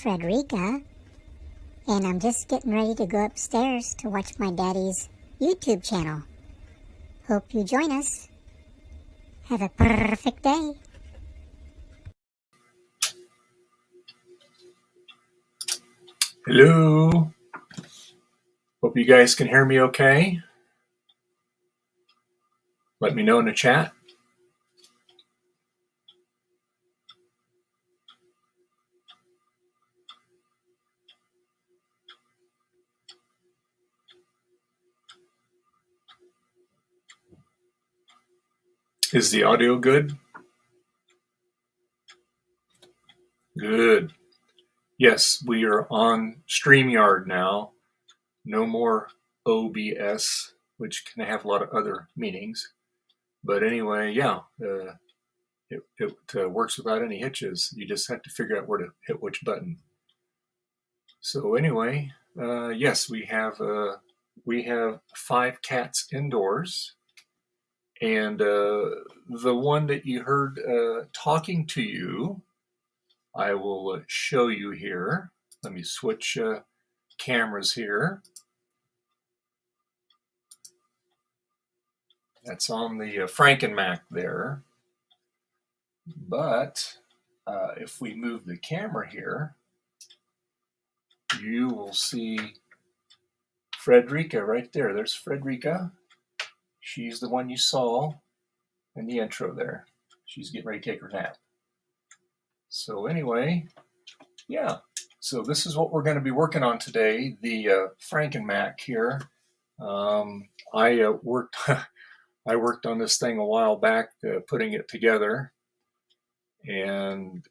Frederica, and I'm just getting ready to go upstairs to watch my daddy's YouTube channel. Hope you join us. Have a perfect day. Hello. Hope you guys can hear me okay. Let me know in the chat. Is the audio good? Good. Yes, we are on StreamYard now. No more OBS, which can have a lot of other meanings. But anyway, yeah, it works without any hitches. You just have to figure out where to hit which button. So anyway, yes, we have 5 cats indoors. And the one that you heard talking to you, I will show you here. Let me switch cameras here. That's on the FRANKIN Mac there. But if we move the camera here, you will see Frederica right there. There's Frederica. She's the one you saw in the intro there. She's getting ready to take her nap. So anyway, yeah. So this is what we're going to be working on today, the FRANKIN Mac here. I worked I worked on this thing a while back, putting it together, and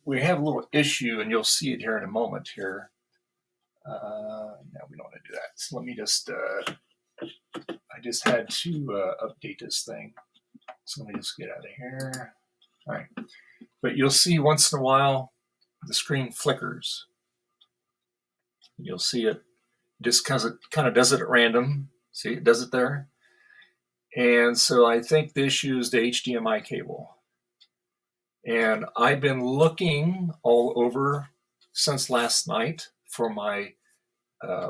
we have a little issue, and you'll see it here in a moment here. No, we don't want to do that. So let me just, I just had to update this thing. So let me just get out of here. All right. But you'll see once in a while, the screen flickers. You'll see it just kind of does it at random. See, it does it there. And so I think the issue is the HDMI cable. And I've been looking all over since last night for my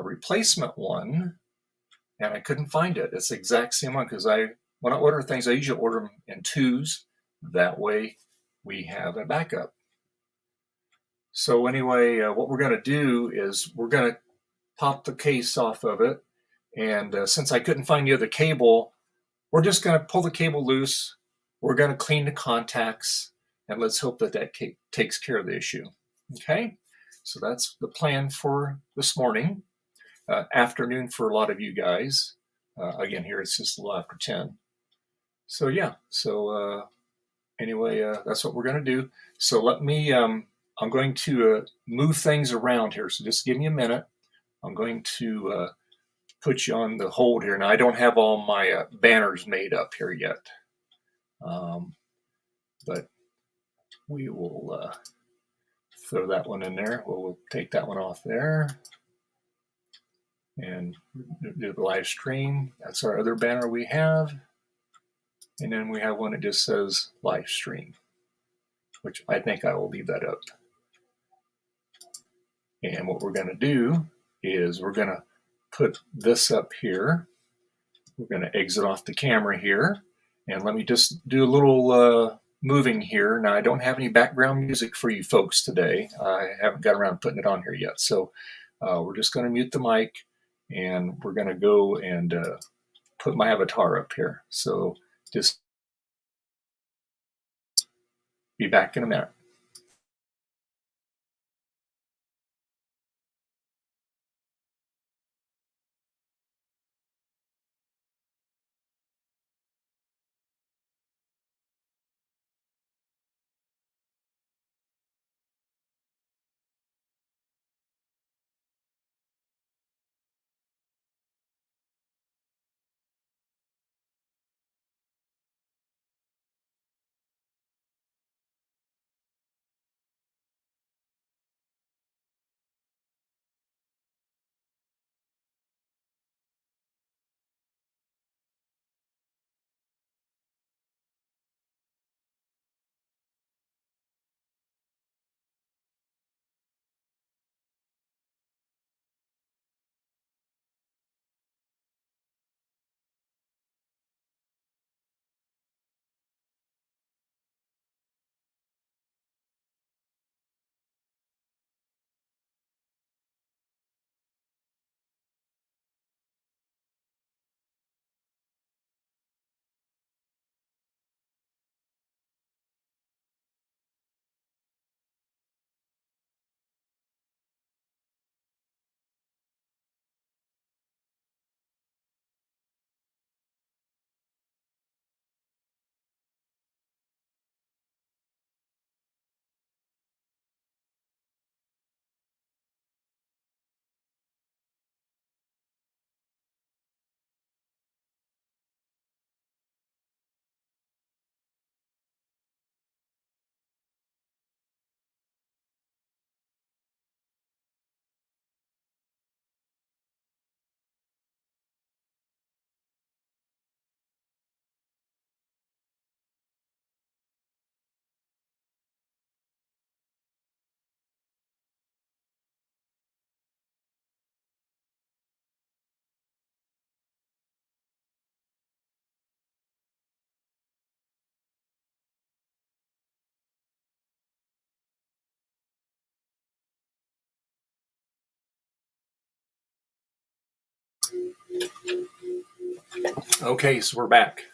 replacement one, and I couldn't find it. It's the exact same one, because when I order things, I usually order them in twos. That way we have a backup. So anyway, what we're going to do is we're going to pop the case off of it. And since I couldn't find the other cable, we're just going to pull the cable loose. We're going to clean the contacts, and let's hope that that takes care of the issue. Okay, so that's the plan for this morning. Afternoon for a lot of you guys. Again, here it's just a little after 10. So yeah, so anyway, that's what we're going to do. So let me, I'm going to move things around here. So just give me a minute. I'm going to put you on the hold here. Now, I don't have all my banners made up here yet, but we will throw that one in there. We'll take that one off there and do the live stream. That's our other banner we have. And then we have one that just says live stream, which I think I will leave that up. And what we're going to do is we're going to put this up here. We're going to exit off the camera here. And let me just do a little moving here. Now, I don't have any background music for you folks today. I haven't got around to putting it on here yet. So we're just going to mute the mic, and we're going to go and put my avatar up here. So just be back in a minute. Okay, so we're back.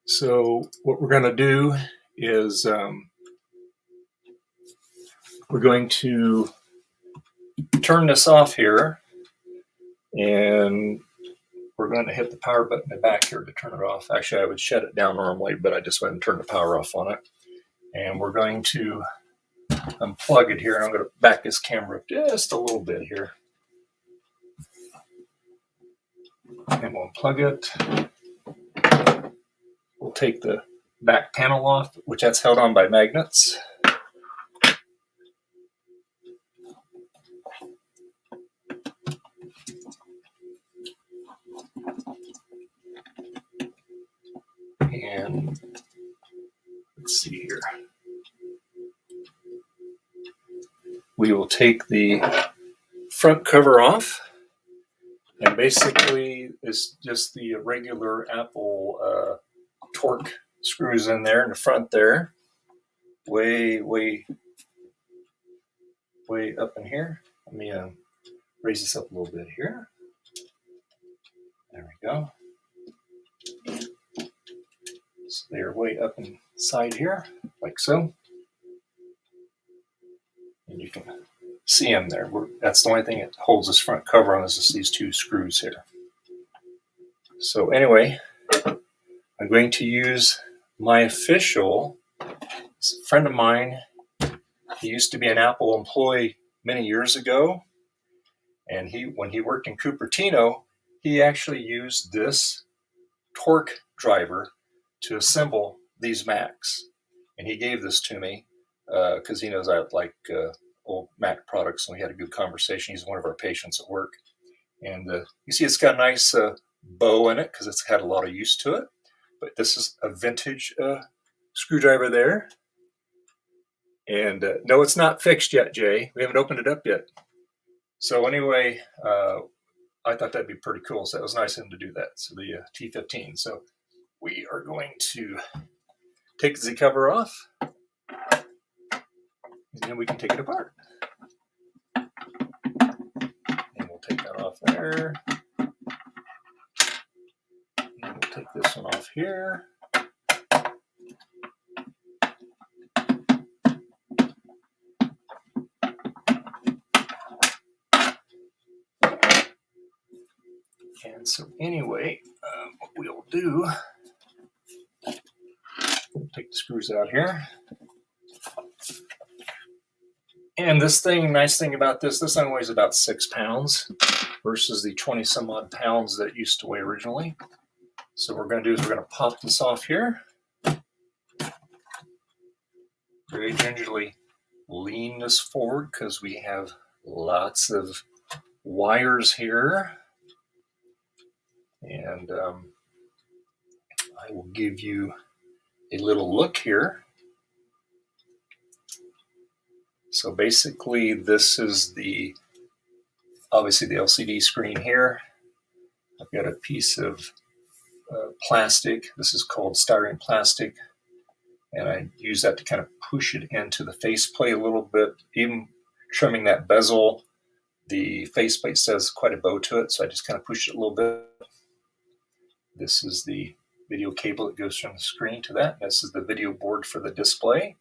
So what we're going to do is we're going to turn this off here, and we're going to hit the power button in the back here to turn it off. Actually, I would shut it down normally, but I just went and turned the power off on it. And we're going to unplug it here, and I'm going to back this camera up just a little bit here. And we'll unplug it. We'll take the back panel off, which that's held on by magnets. And let's see here. We will take the front cover off, and basically it's just the regular Apple torque screws in there in the front there, way up in here. Let me raise this up a little bit here. There we go. So they're way up inside here, like so. And you can see them there. That's the only thing that holds this front cover on is just these two screws here. So anyway, I'm going to use my official. It's a friend of mine. He used to be an Apple employee many years ago. And when he worked in Cupertino, he actually used this torque driver to assemble these Macs. And he gave this to me because he knows I like old Mac products, and we had a good conversation. He's one of our patients at work. And you see it's got a nice bow in it because it's had a lot of use to it. But this is a vintage screwdriver there. And no, it's not fixed yet, Jay. We haven't opened it up yet. So anyway, I thought that'd be pretty cool. So it was nice of him to do that. So the T15. So we are going to take the Z cover off, and then we can take it apart. And we'll take that off there. And we'll take this one off here. And so anyway, what we'll do, we'll take the screws out here. And this thing, nice thing about this thing weighs about 6 pounds versus the 20 some odd pounds that it used to weigh originally. So what we're going to do is we're going to pop this off here. Very gingerly lean this forward because we have lots of wires here. And I will give you a little look here. So basically this is obviously the LCD screen here. I've got a piece of plastic. This is called styrene plastic. And I use that to kind of push it into the faceplate a little bit. Even trimming that bezel, the faceplate says quite a bow to it. So I just kind of push it a little bit. This is the video cable that goes from the screen to that. This is the video board for the display.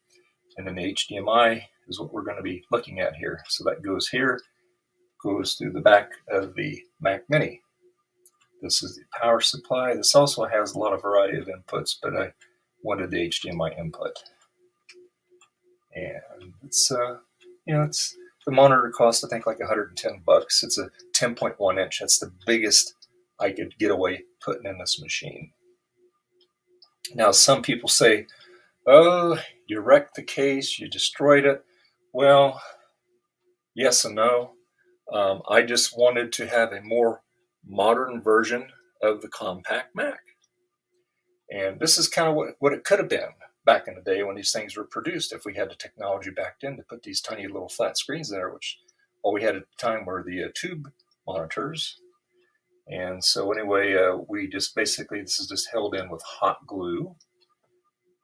And then the HDMI is what we're going to be looking at here. So that goes here, goes through the back of the Mac Mini. This is the power supply. This also has a lot of variety of inputs, but I wanted the HDMI input. And it's, it's the monitor costs, I think, like $110. It's a 10.1 inch. That's the biggest I could get away putting in this machine. Now, some people say, oh, you wrecked the case, you destroyed it. Well, yes and no. I just wanted to have a more modern version of the compact Mac. And this is kind of what it could have been back in the day when these things were produced, if we had the technology back then to put these tiny little flat screens there, which all we had at the time were the tube monitors. And so anyway, we just basically, this is just held in with hot glue.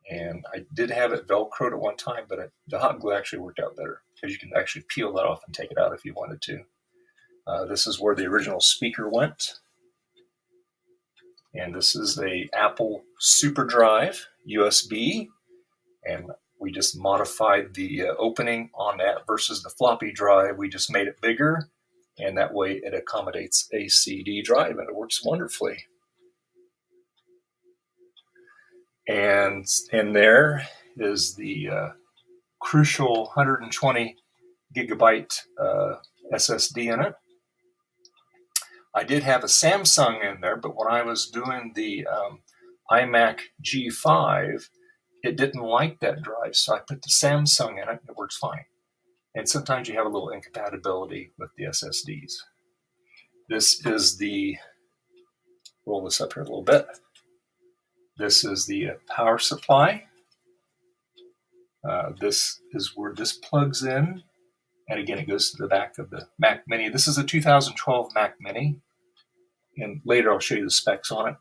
And I did have it Velcroed at one time, but the hot glue actually worked out better because you can actually peel that off and take it out if you wanted to. This is where the original speaker went. And this is a Apple SuperDrive USB, and we just modified the opening on that versus the floppy drive. We just made it bigger, and that way it accommodates a CD drive, and it works wonderfully. And in there is the crucial 120 gigabyte SSD in it. I did have a Samsung in there, but when I was doing the Imac G3, it didn't like that drive, so I put the Samsung in it, and it works fine. And sometimes you have a little incompatibility with the SSDs. This is the, roll this up here a little bit. This is the power supply. This is where this plugs in. And again, it goes to the back of the Mac Mini. This is a 2012 Mac Mini. And later I'll show you the specs on it.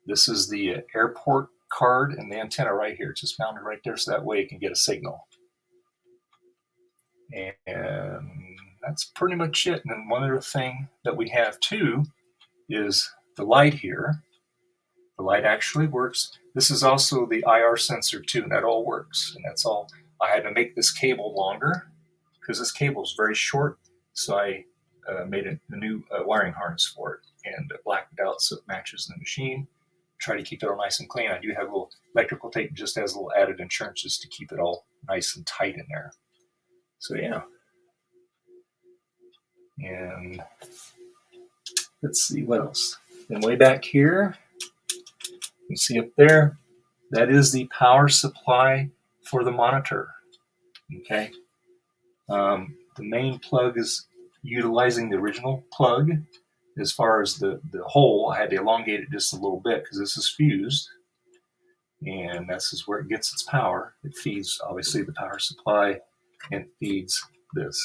This is the airport card and the antenna right here. It's just mounted right there so that way it can get a signal. And that's pretty much it. And then one other thing that we have too is the light here. The light actually works. This is also the IR sensor too, and that all works. And that's all. I had to make this cable longer because this cable is very short, so I made a new wiring harness for it and blacked it out so it matches the machine. Try to keep it all nice and clean. I do have a little electrical tape just as a little added insurance just to keep it all nice and tight in there. So yeah. And let's see what else. Then way back here, you can see up there, that is the power supply for the monitor. Okay. The main plug is utilizing the original plug. As far as the hole, I had to elongate it just a little bit because this is fused. And this is where it gets its power. It feeds, obviously, the power supply and feeds this.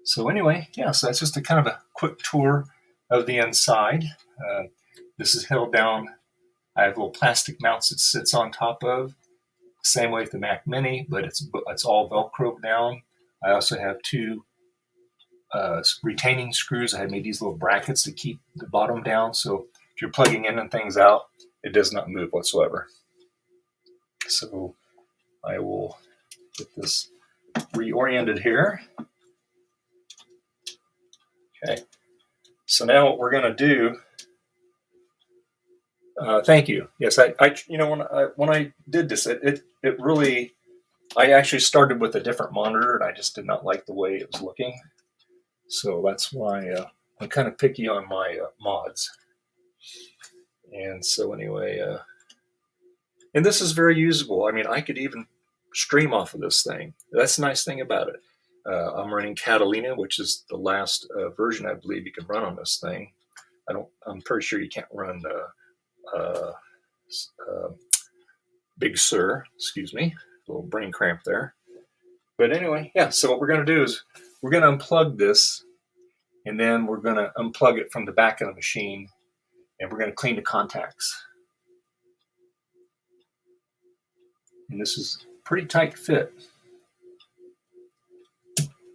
So anyway, yeah, so that's just a kind of a quick tour of the inside. This is held down. I have little plastic mounts it sits on top of. Same way with the Mac Mini, but it's all Velcro down. I also have two retaining screws. I have made these little brackets to keep the bottom down, so if you're plugging in and things out, it does not move whatsoever. So I will get this reoriented here. Okay. So now what we're going to do. Thank you. Yes, I you know when I did this, it really, I actually started with a different monitor and I just did not like the way it was looking. So that's why I'm kind of picky on my mods. And so anyway, and this is very usable. I mean, I could even stream off of this thing. That's the nice thing about it. I'm running Catalina, which is the last version I believe you can run on this thing. I'm pretty sure you can't run Big Sur. Excuse me, a little brain cramp there. But anyway, yeah. So what we're going to do is we're going to unplug this, and then we're going to unplug it from the back of the machine, and we're going to clean the contacts. And this is pretty tight fit.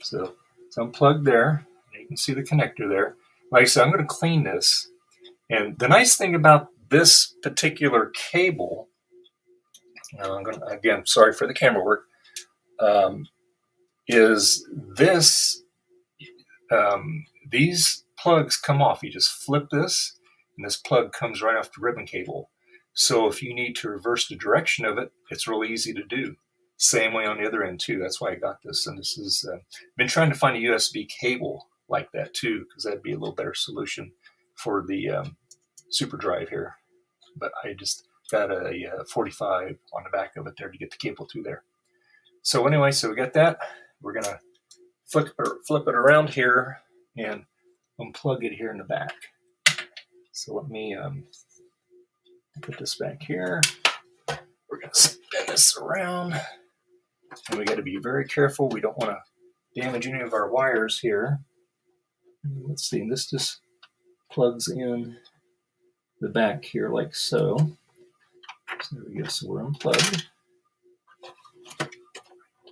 So it's unplugged there. You can see the connector there. Like I said, I'm going to clean this. And the nice thing about this particular cable, I'm going to, again, sorry for the camera work, is this, these plugs come off. You just flip this, and this plug comes right off the ribbon cable. So if you need to reverse the direction of it, it's really easy to do. Same way on the other end too. That's why I got this. And this is, been trying to find a USB cable like that too, because that'd be a little better solution for the super drive here. But I just got a 45 on the back of it there to get the cable through there. So anyway, so we got that. We're gonna flip it around here and unplug it here in the back. So let me put this back here. We're gonna spin this around. And we got to be very careful. We don't want to damage any of our wires here. Let's see, this just plugs in the back here like so. So there we go, so we're unplugged.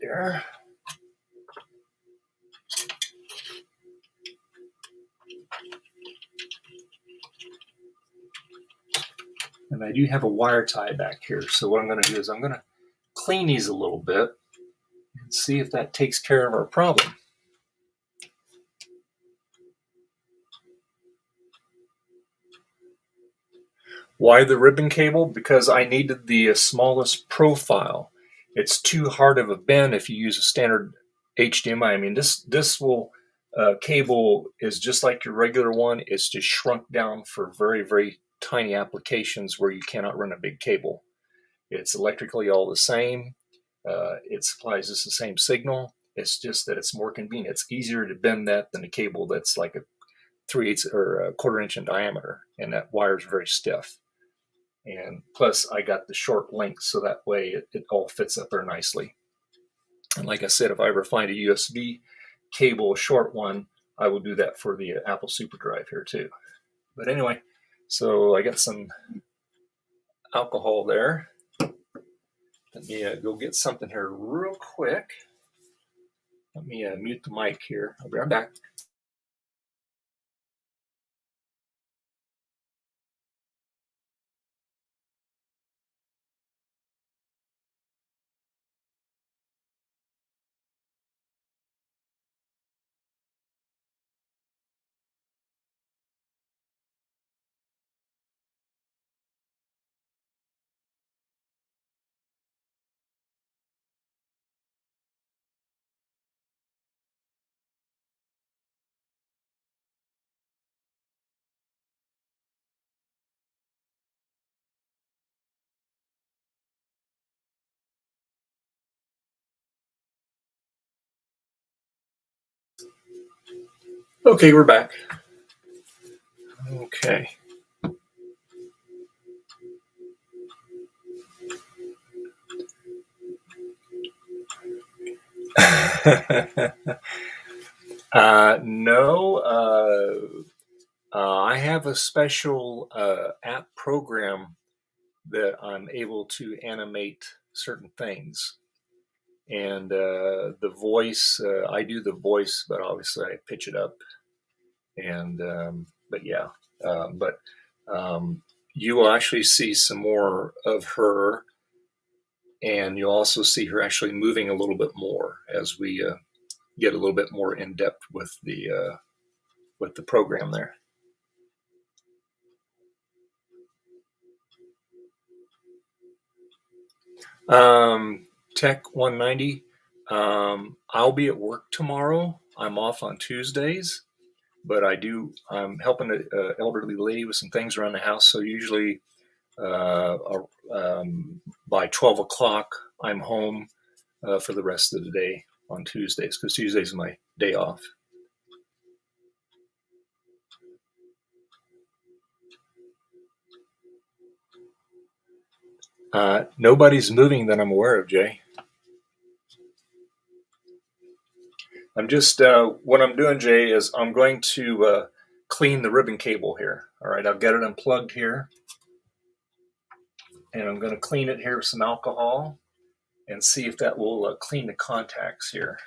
There. And I do have a wire tie back here. So what I'm going to do is I'm going to clean these a little bit and see if that takes care of our problem. Why the ribbon cable? Because I needed the smallest profile. It's too hard of a bend if you use a standard HDMI. I mean, this will cable is just like your regular one. It's just shrunk down for very, very tiny applications where you cannot run a big cable. It's electrically all the same. It supplies us the same signal. It's just that it's more convenient. It's easier to bend that than a cable that's like a 3/8 or a 1/4 inch in diameter, and that wire is very stiff. And plus, I got the short length, so that way it all fits up there nicely. And like I said, if I ever find a USB cable, a short one, I will do that for the Apple SuperDrive here too. But anyway, so I got some alcohol there. Let me go get something here real quick. Let me mute the mic here. I'll be right back. Okay, we're back. Okay. No, I have a special app program that I'm able to animate certain things. And the voice, I do the voice, but obviously I pitch it up. And, but yeah, but you will actually see some more of her, and you'll also see her actually moving a little bit more as we get a little bit more in depth with the program there. Tech 190. I'll be at work tomorrow. I'm off on Tuesdays, but I'm helping an elderly lady with some things around the house. So usually by 12 o'clock, I'm home for the rest of the day on Tuesdays, because Tuesdays is my day off. Nobody's moving that I'm aware of, Jay. I'm just, what I'm doing, Jay, is I'm going to clean the ribbon cable here. All right, I've got it unplugged here. And I'm going to clean it here with some alcohol and see if that will clean the contacts here.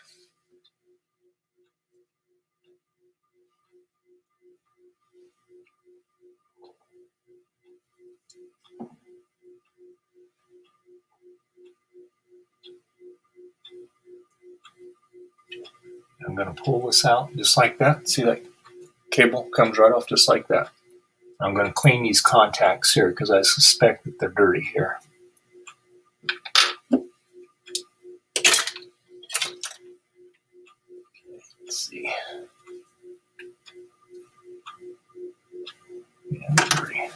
I'm going to pull this out just like that. See, that cable comes right off just like that. I'm going to clean these contacts here because I suspect that they're dirty here. Let's see. Yeah, dirty.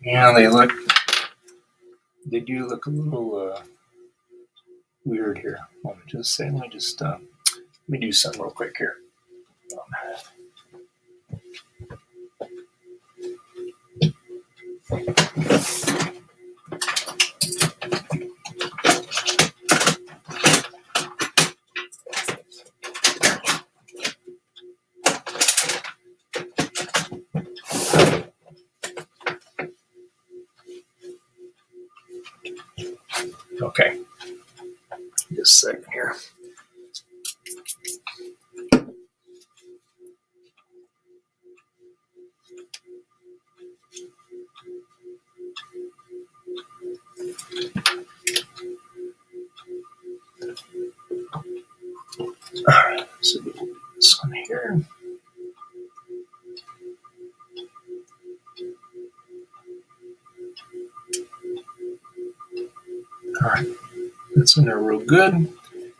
Yeah, they do look a little weird here. Let me just let me do something real quick here. Okay. All right, that's in there real good.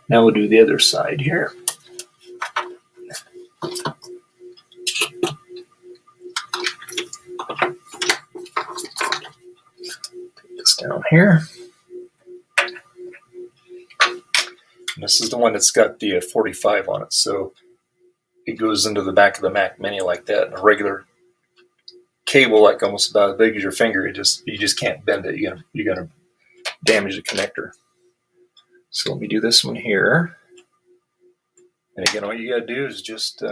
Now we'll do the other side here. Take this down here. And this is the one that's got the 45 on it, so it goes into the back of the Mac Mini like that. And a regular cable, like almost about as big as your finger, you just can't bend it. You're gonna damage the connector. So let me do this one here. And again, all you gotta do is just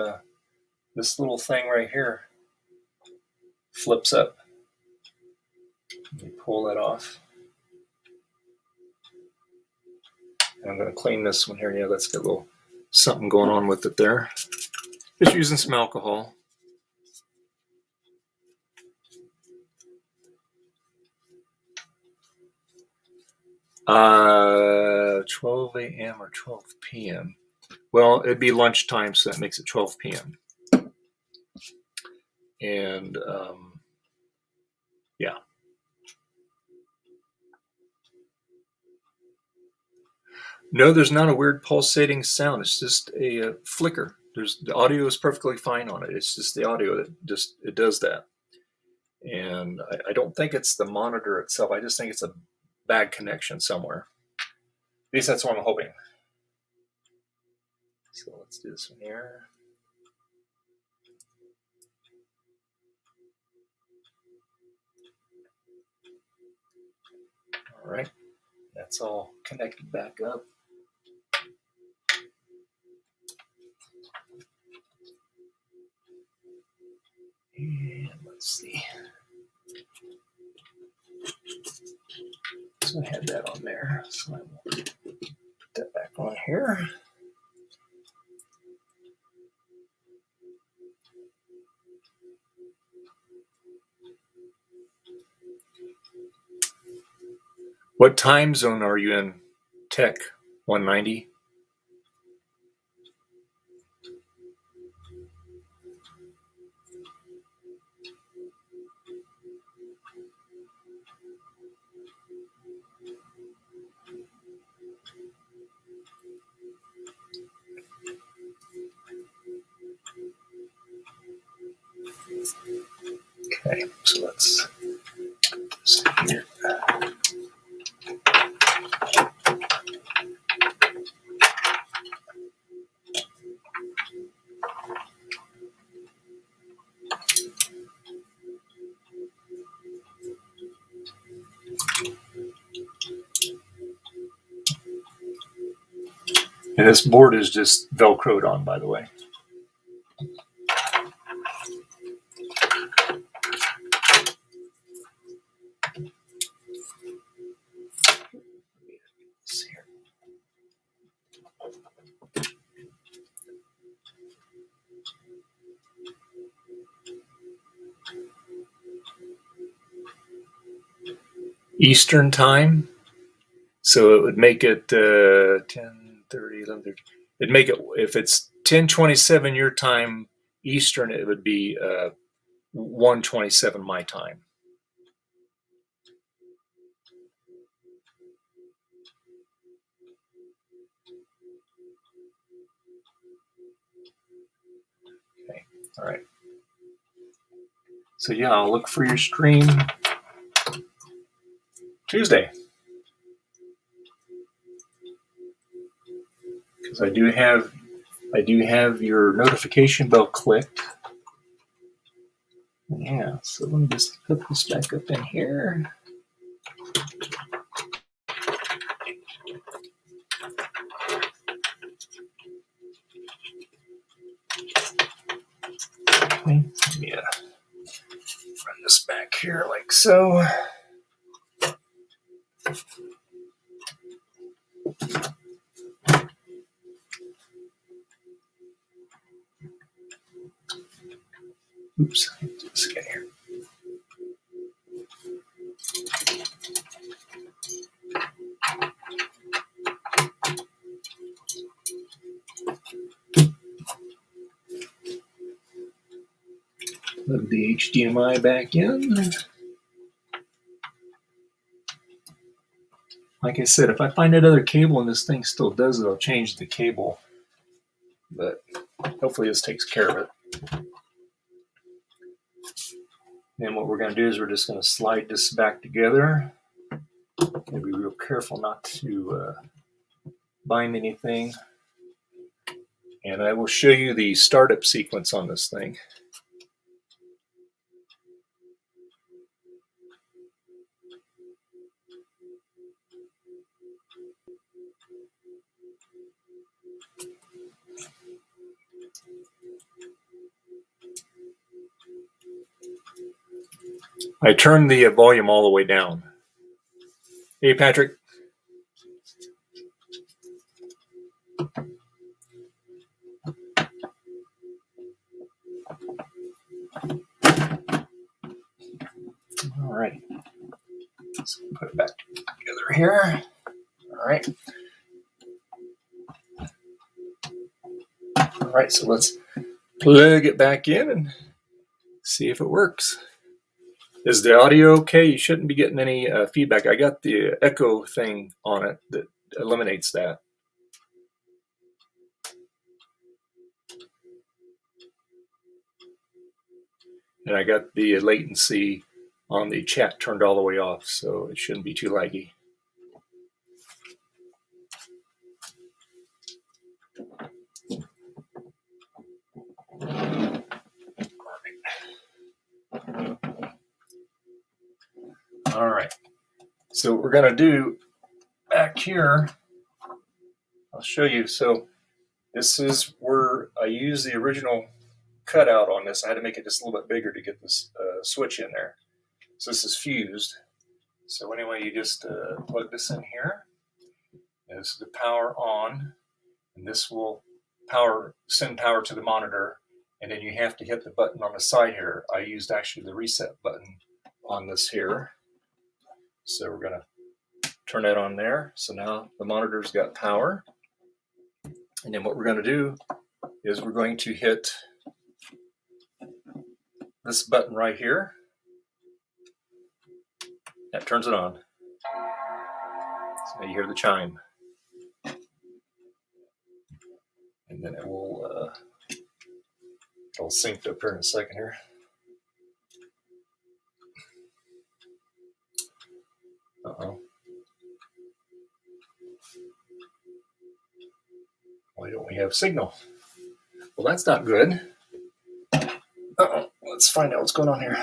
this little thing right here flips up. Let me pull that off. And I'm gonna clean this one here. Yeah, that's got a little something going on with it there. Just using some alcohol. Uh, 12 a.m. or 12 p.m. Well, it'd be lunchtime, so that makes it 12 p.m. And yeah. No, there's not a weird pulsating sound. It's just a flicker. The audio is perfectly fine on it. It's just the audio that it does that. And I don't think it's the monitor itself. I just think it's a bad connection somewhere. At least that's what I'm hoping. So let's do this one here. All right, that's all connected back up. And let's see. So I had that on there. So I will put that back on here. What time zone are you in? Tech 190? Okay, so let's put this in here. And this board is just Velcroed on, by the way. Eastern time, so it would make it 10:30, 11:30. It'd make it, if it's 10:27 your time Eastern, it would be 1:27 my time. Okay, all right. So yeah, I'll look for your stream Tuesday, because I do have your notification bell clicked. Yeah, so let me just hook this back up in here. Okay, let me run this back here like so. Oops, let's do this again here. Plug the HDMI back in. Like I said, if I find that other cable and this thing still does it, I'll change the cable. But hopefully this takes care of it. And what we're going to do is we're just going to slide this back together. And be real careful not to bind anything. And I will show you the startup sequence on this thing. I turned the volume all the way down. Hey, Patrick. All right. Let's put it back together here. All right. All right, so let's plug it back in and see if it works. Is the audio okay? You shouldn't be getting any feedback. I got the echo thing on it that eliminates that. And I got the latency on the chat turned all the way off, so it shouldn't be too laggy. All right. So what we're going to do back here, I'll show you. So this is where I use the original cutout on this. I had to make it just a little bit bigger to get this switch in there. So this is fused. So anyway, you just plug this in here. And this is the power on, and this will send power to the monitor. And then you have to hit the button on the side here. I used actually the reset button on this here. So we're going to turn that on there. So now the monitor's got power. And then what we're going to do is we're going to hit this button right here. That turns it on. So now you hear the chime. And then it will it'll sync up here in a second here. Uh-oh. Why don't we have signal? Well, that's not good. Uh-oh. Let's find out what's going on here.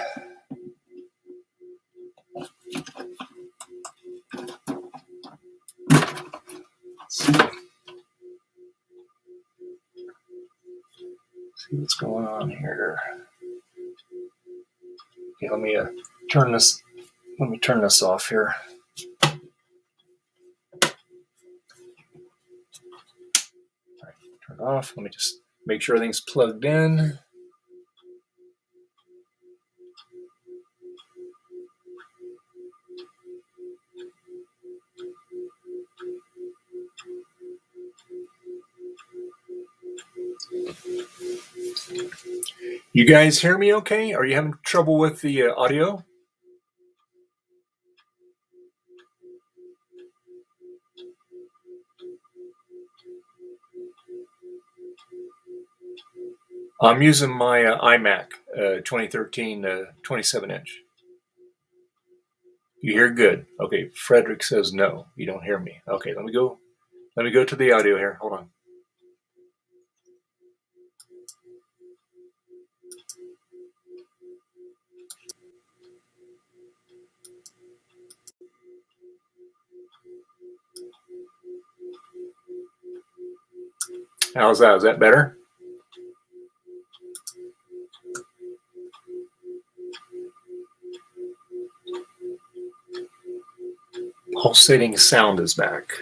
See what's going on here. Okay, let me turn this off here. All right, turn it off. Let me just make sure everything's plugged in. You guys hear me okay? Are you having trouble with the audio? I'm using my iMac 2013 27-inch. You hear good? Okay, Frederick says no, you don't hear me. Okay, let me go to the audio here. Hold on. How's that? Is that better? Pulsating sound is back.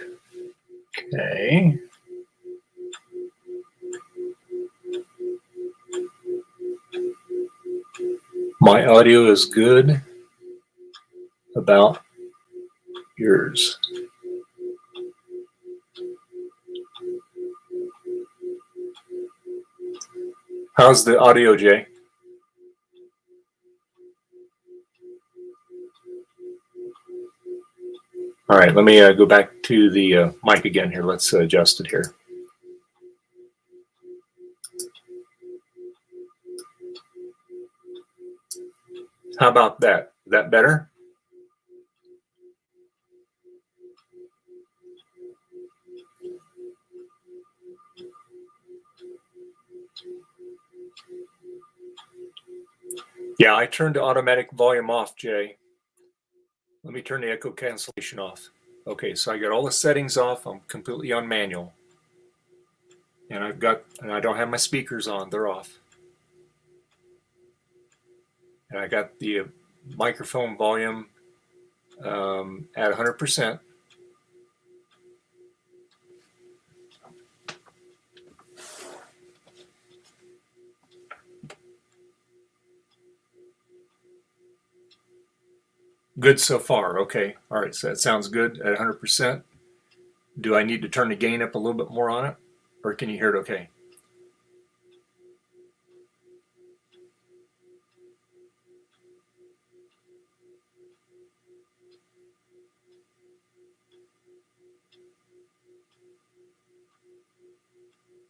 Okay. My audio is good. About yours. How's the audio, Jay? All right, let me go back to the mic again here. Let's adjust it here. How about that? Is that better? Yeah, I turned the automatic volume off, Jay. Let me turn the echo cancellation off. Okay, so I got all the settings off. I'm completely on manual. And I don't have my speakers on, they're off. And I got the microphone volume at 100%. Good so far. Okay. All right. So that sounds good at 100%. Do I need to turn the gain up a little bit more on it? Or can you hear it okay?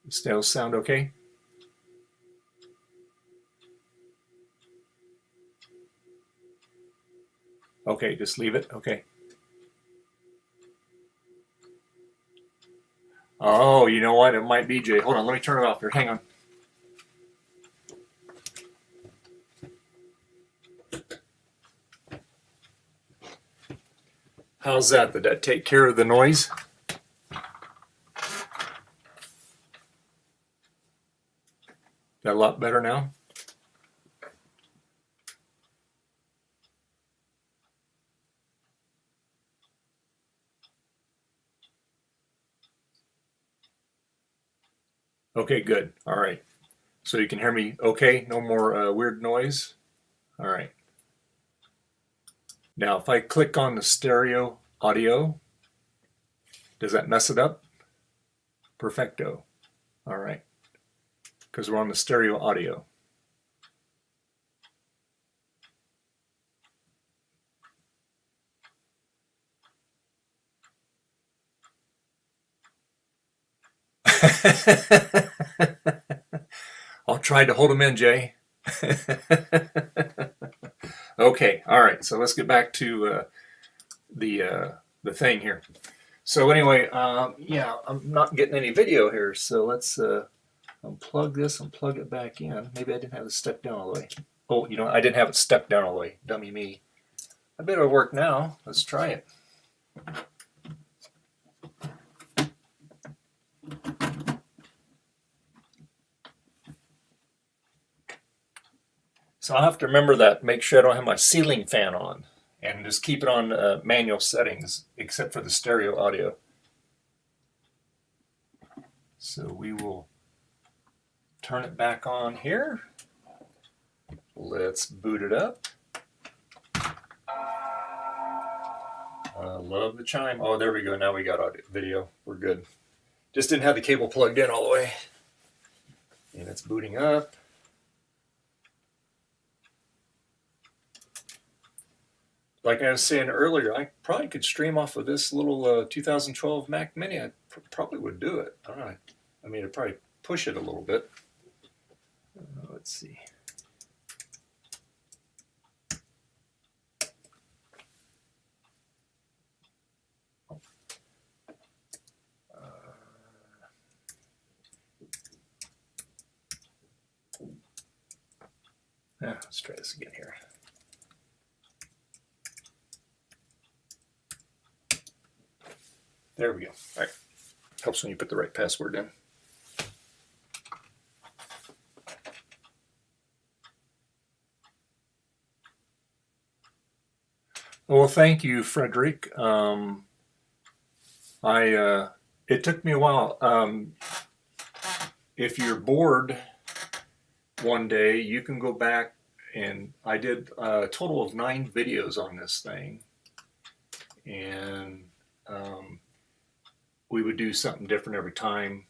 Still sound okay? Okay, just leave it. Okay. Oh, you know what? It might be, Jay. Hold on. Let me turn it off here. Hang on. How's that? Did that take care of the noise? That a lot better now? Okay, good. All right. So you can hear me okay? No more weird noise? All right. Now, if I click on the stereo audio, does that mess it up? Perfecto. All right. Because we're on the stereo audio. I'll try to hold them in, Jay. Okay, all right. So let's get back to the thing here. So anyway, yeah, I'm not getting any video here. So let's unplug this and plug it back in. Maybe I didn't have it stepped down all the way. Oh, you know, I didn't have it stepped down all the way. Dummy me. I bet it'll work now. Let's try it. So I'll have to remember that. Make sure I don't have my ceiling fan on. And just keep it on manual settings, except for the stereo audio. So we will turn it back on here. Let's boot it up. I love the chime. Oh, there we go. Now we got audio, video. We're good. Just didn't have the cable plugged in all the way. And it's booting up. Like I was saying earlier, I probably could stream off of this little 2012 Mac Mini. I probably would do it. All right. I mean, I'd probably push it a little bit. Let's see. Let's try this again here. There we go. All right. Helps when you put the right password in. Well, thank you, Frederick. It took me a while. If you're bored one day, you can go back, and I did a total of 9 videos on this thing, and we would do something different every time.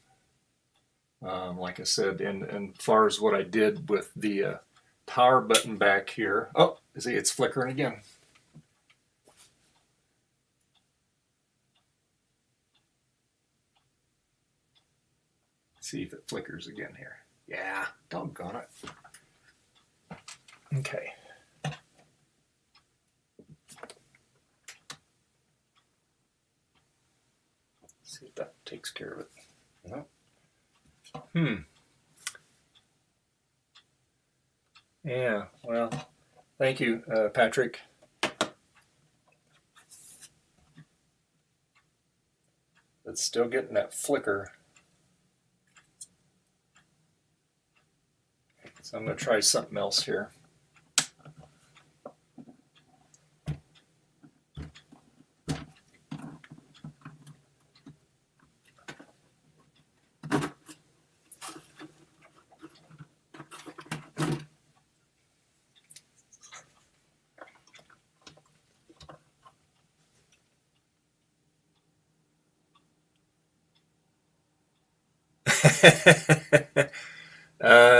Like I said, and as far as what I did with the power button back here, oh, see, it's flickering again. See if it flickers again here. Yeah, doggone it. Okay. See if that takes care of it. No. Yeah, well, thank you, Patrick. It's still getting that flicker. So I'm going to try something else here.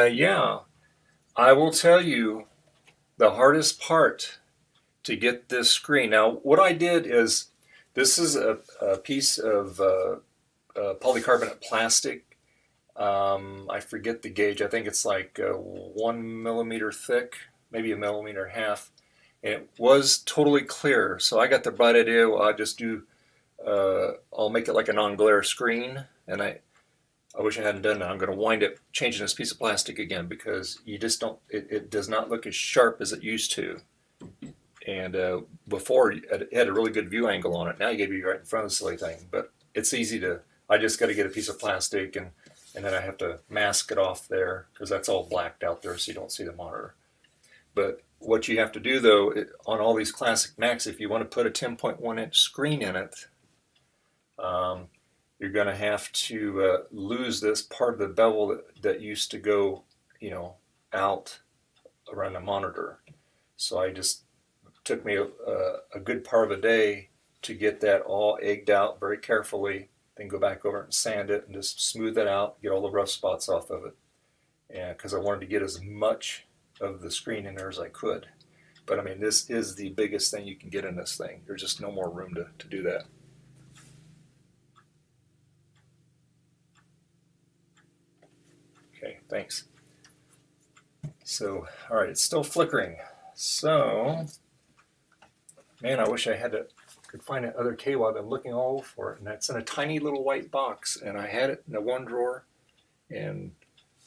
Yeah, I will tell you the hardest part to get this screen. Now, what I did is, this is a piece of polycarbonate plastic. I forget the gauge. I think it's like 1 millimeter thick, maybe a millimeter and a half. And it was totally clear. So I got the bright idea, well, I'll just do, I'll make it like a non-glare screen. And I wish I hadn't done that. I'm going to wind up changing this piece of plastic again, because you just don't, it does not look as sharp as it used to. And before, it had a really good view angle on it. Now you get to be right in front of the silly thing. But it's easy to, I just got to get a piece of plastic, and then I have to mask it off there, because that's all blacked out there so you don't see the monitor. But what you have to do, though, on all these classic Macs, if you want to put a 10.1 inch screen in it, you're going to have to lose this part of the bevel that used to go, out around the monitor. So I just took me a good part of a day to get that all egged out very carefully, then go back over and sand it and just smooth it out, get all the rough spots off of it. And because I wanted to get as much of the screen in there as I could. But I mean, this is the biggest thing you can get in this thing. There's just no more room to do that. Okay, thanks. So, all right, it's still flickering. So, man, I wish I could find that other cable. I've been looking all over for it, and that's in a tiny little white box, and I had it in the one drawer, and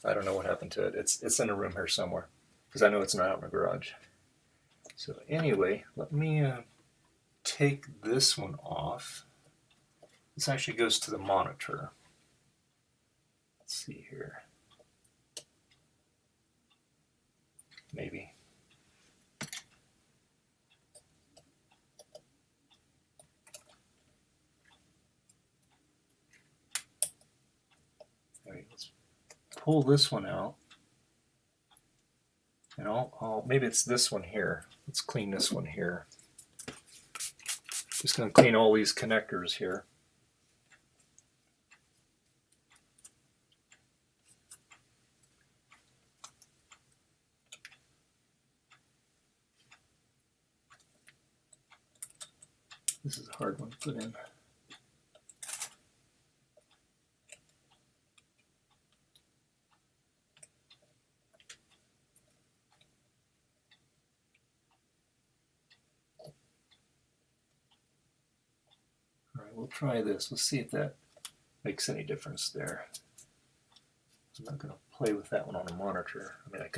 I don't know what happened to it. It's in a room here somewhere, because I know it's not out in the garage. So anyway, let me take this one off. This actually goes to the monitor. Let's see here. Maybe. All right, let's pull this one out. And maybe it's this one here. Let's clean this one here. Just going to clean all these connectors here. This is a hard one to put in. All right, we'll try this. Let's see if that makes any difference there. I'm not going to play with that one on a monitor. I mean, I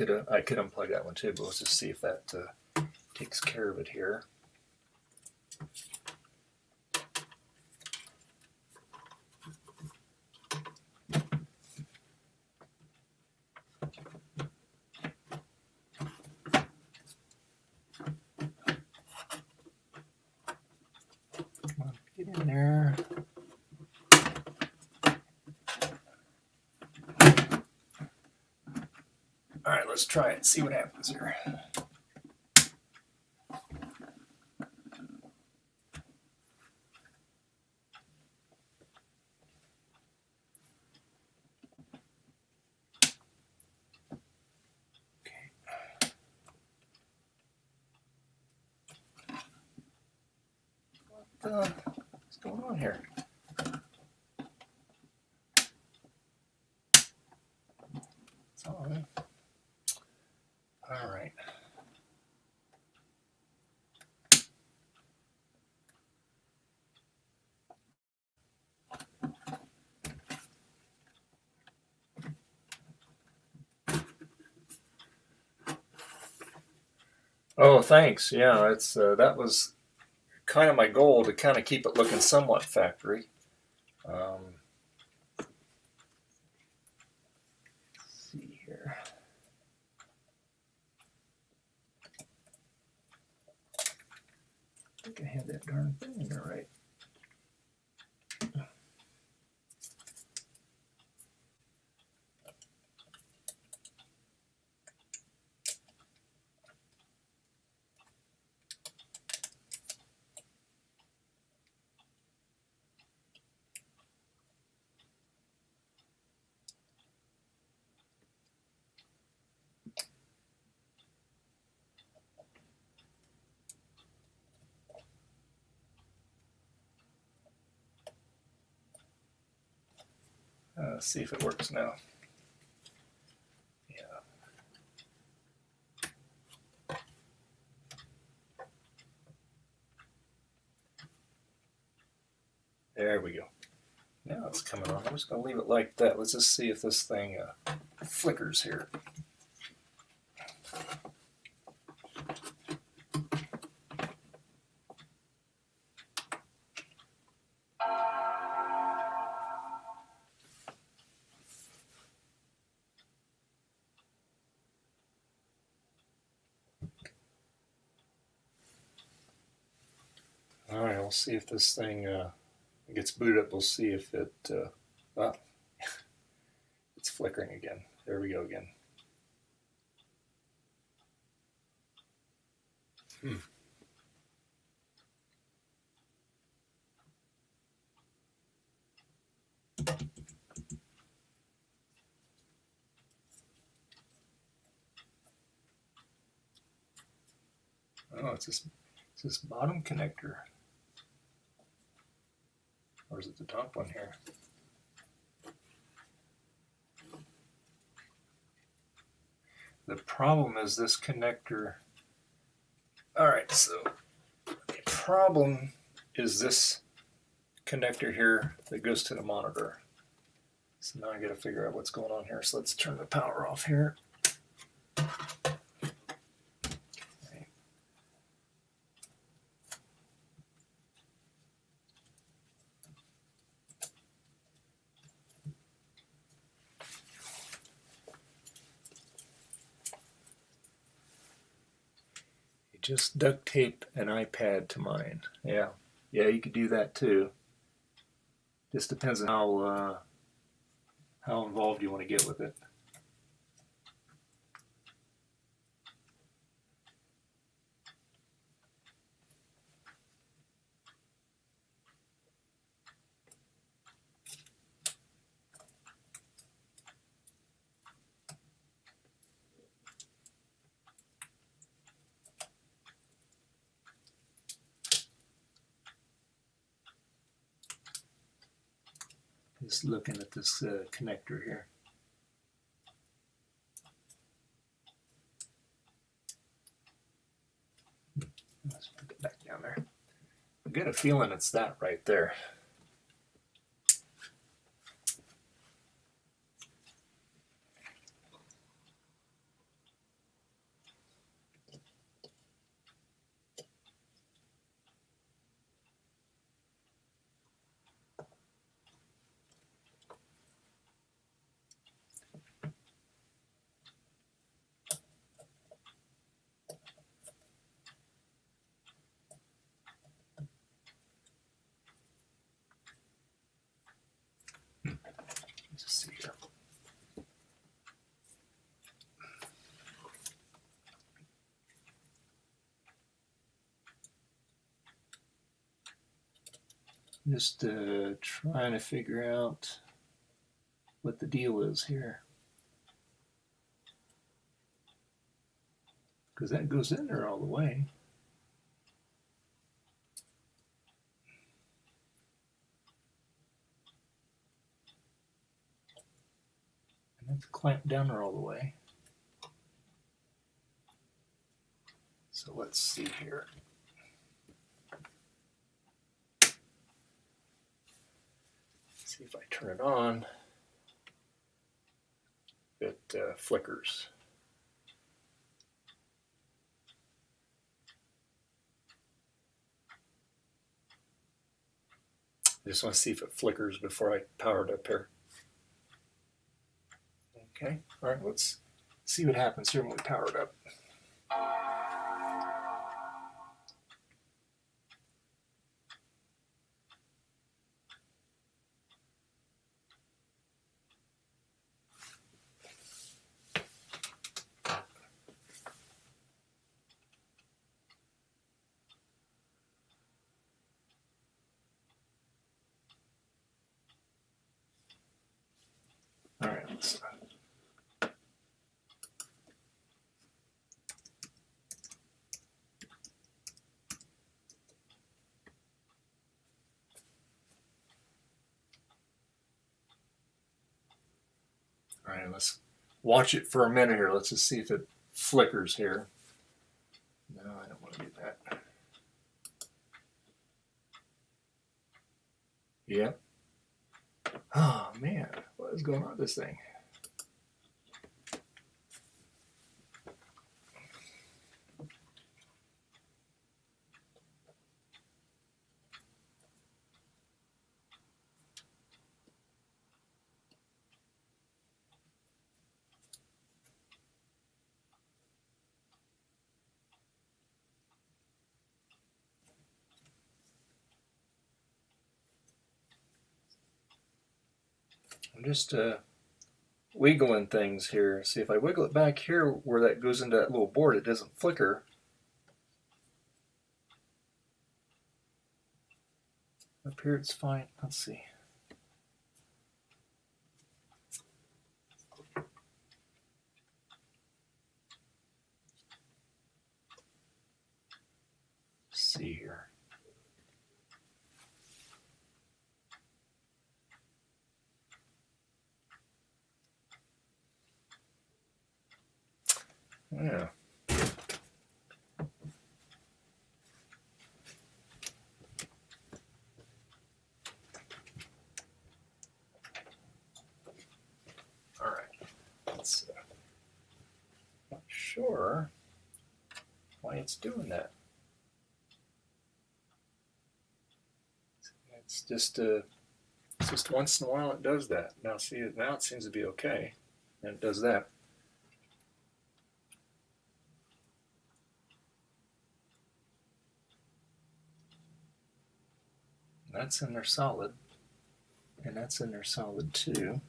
could unplug that one too, but let's just see if that takes care of it here. Come on, get in there. All right, let's try it and see what happens here. What's going on here? Oh, thanks. Yeah, it's that was kind of my goal, to kind of keep it looking somewhat factory. Let's see here. I think I had that darn thing in there right. Let's see if it works now. Yeah. There we go. Now it's coming on. I'm just going to leave it like that. Let's just see if this thing flickers here. All right, we'll see if this thing gets booted up. We'll see if it, well, it's flickering again. There we go again. Oh, it's this bottom connector. Or is it the top one here? The problem is this connector. All right, so the problem is this connector here that goes to the monitor. So now I got to figure out what's going on here. So let's turn the power off here. Just duct tape an iPad to mine. Yeah, you could do that too. Just depends on how involved you want to get with it. Just looking at this connector here. Let's put it back down there. I get a feeling it's that right there. Let's just see here. Just trying to figure out what the deal is here. Because that goes in there all the way. And that's clamped down there all the way. So let's see here. See if I turn it on, it flickers. I just want to see if it flickers before I power it up here. Okay, all right, let's see what happens here when we power it up. All right, let's all right, let's watch it for a minute here. Let's just see if it flickers here. No, I don't want to do that. Yep. Oh man, what is going on with this thing? I'm just wiggling things here. See, if I wiggle it back here where that goes into that little board, it doesn't flicker. Up here it's fine. Let's see. Let's see here. Yeah. All right. Let's not sure why it's doing that. It's just once in a while it does that. Now see, now it seems to be okay, and it does that. That's in there solid, and that's in there solid too.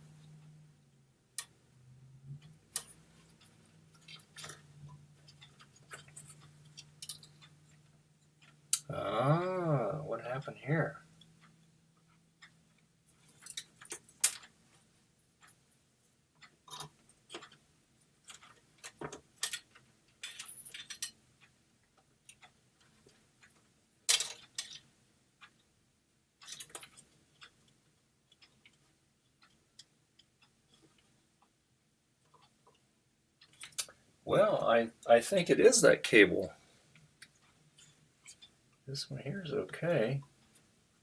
Ah, what happened here? Well, I think it is that cable. This one here is okay.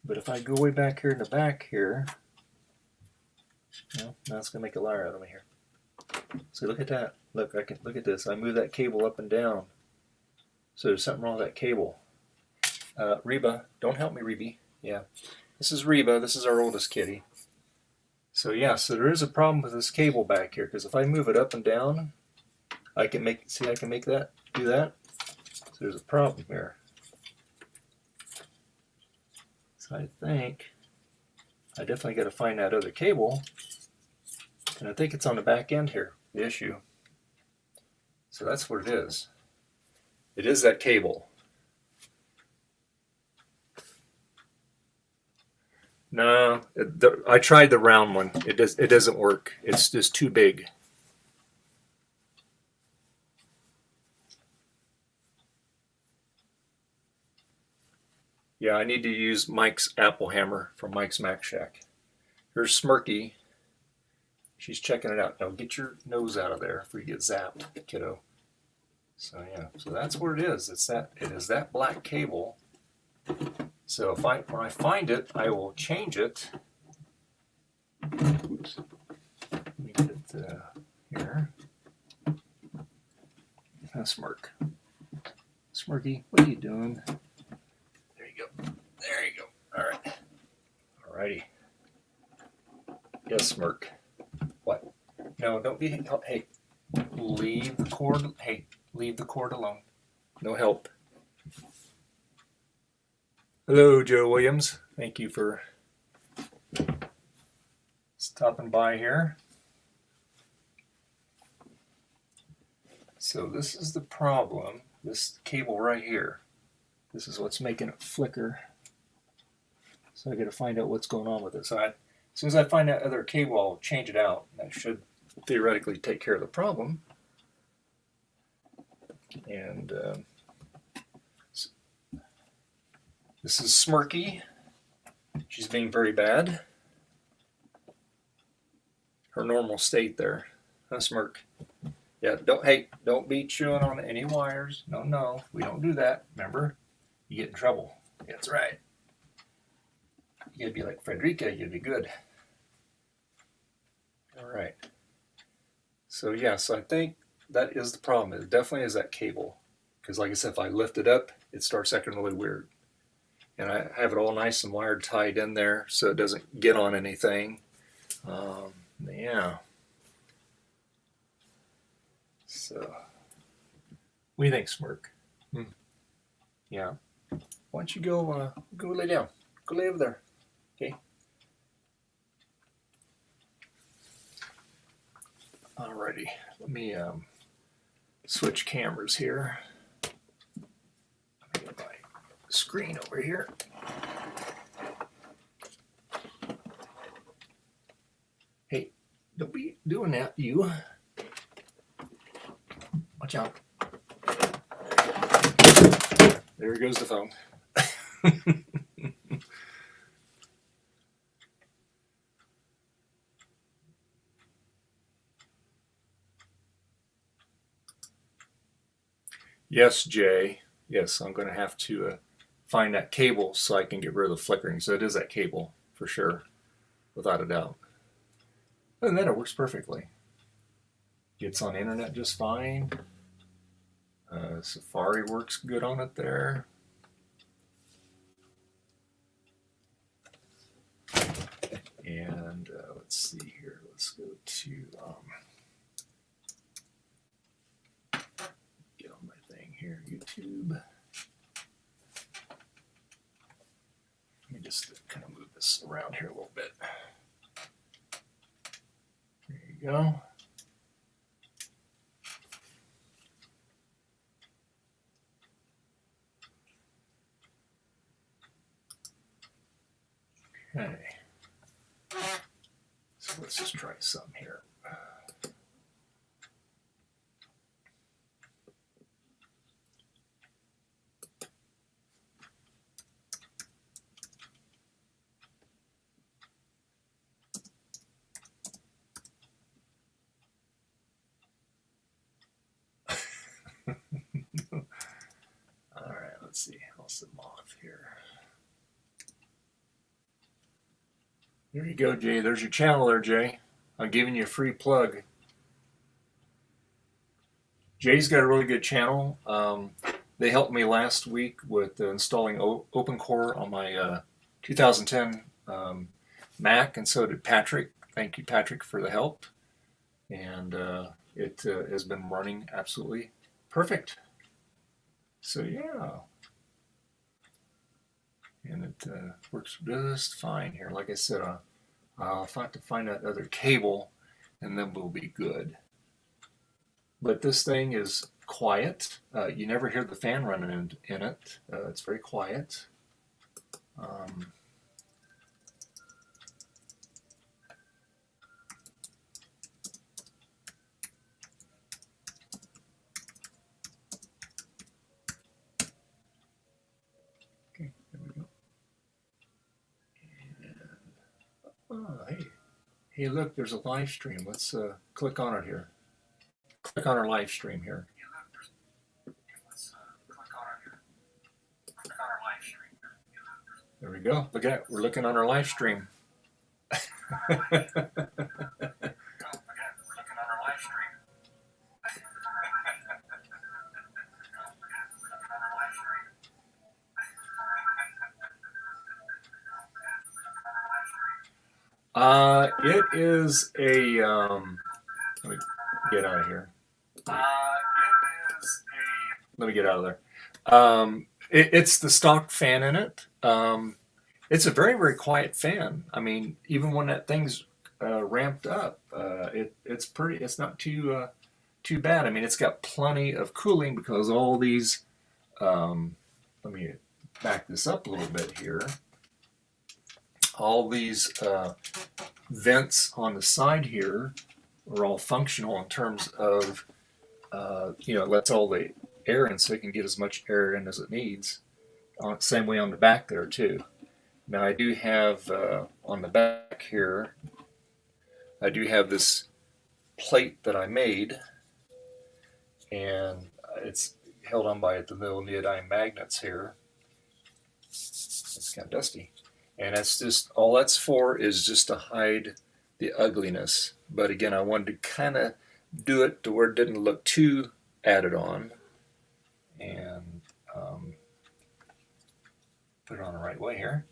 But if I go way back here in the back here, well, now it's going to make a liar out of me here. So look at that. Look, I can look at this. I move that cable up and down. So there's something wrong with that cable. Reba, don't help me, Reby. Yeah. This is Reba. This is our oldest kitty. So yeah, so there is a problem with this cable back here, because if I move it up and down, I can make, see, I can make that, do that. So there's a problem here. So I think I definitely got to find that other cable, and I think it's on the back end here, the issue. So that's what it is. It is that cable. No, I tried the round one. It doesn't work. It's just too big. Yeah, I need to use Mike's Apple Hammer from Mike's Mac Shack. Here's Smirky. She's checking it out. Now get your nose out of there before you get zapped, kiddo. So yeah, so that's what it is. It is that black cable. So when I find it, I will change it. Oops. Let me get it here. Smirk. Smirky, what are you doing? There you go. There you go. All right. a smirk. What? No, don't be. Hey, leave the cord. Hey, leave the cord alone. No help. Hello, Joe Williams. Thank you for stopping by here. So this is the problem. This cable right here. This is what's making it flicker. So I got to find out what's going on with it. So as soon as I find that other cable, I'll change it out. That should theoretically take care of the problem. And this is Smirky. She's being very bad. Her normal state there. Huh, Smirk? Yeah, don't be chewing on any wires. No, we don't do that. Remember? You get in trouble. That's right. You gotta be like Frederica, you'd be good. All right. So yeah, so I think that is the problem. It definitely is that cable. Because like I said, if I lift it up, it starts acting really weird. And I have it all nice and wired tied in there so it doesn't get on anything. Yeah. So, what do you think, Smirk? Yeah. Why don't you go lay down? Go lay over there. Okay. Alrighty. Let me switch cameras here. Get my screen over here. Hey, don't be doing that, you. Watch out. There goes the phone. Yes, Jay. Yes, I'm going to have to find that cable so I can get rid of the flickering. So it is that cable, for sure, without a doubt. And then it works perfectly. Gets on the internet just fine. Safari works good on it there. And let's see here. Let's go to get on my thing here, YouTube. Let me just kind of move this around here a little bit. There you go. Okay. So let's just try some here. All right, let's see. I'll set them off here. There you go, Jay. There's your channel there, Jay. I'm giving you a free plug. Jay's got a really good channel. They helped me last week with installing OpenCore on my 2010 Mac, and so did Patrick. Thank you, Patrick, for the help. And it has been running absolutely perfect. So yeah. And it works just fine here. Like I said, I'll have to find that other cable, and then we'll be good. But this thing is quiet. You never hear the fan running in it. It's very quiet. Okay, there we go. Oh, hey, look, there's a live stream. Let's click on it here. Click on our live stream here. There we go. Look at it. We're looking on our live stream. It is a, let me get out of here. Let me get out of there. It's the stock fan in it. It's a very, very quiet fan. I mean, even when that thing's ramped up, it's pretty. It's not too bad. I mean, it's got plenty of cooling because all these. Let me back this up a little bit here. All these vents on the side here are all functional in terms of, it lets all the air in so it can get as much air in as it needs. Same way on the back there too. Now I do have on the back here, I do have this plate that I made, and it's held on by the little neodymium magnets here. It's kind of dusty. And that's just, all that's for is just to hide the ugliness. But again, I wanted to kind of do it to where it didn't look too added on. And put it on the right way here.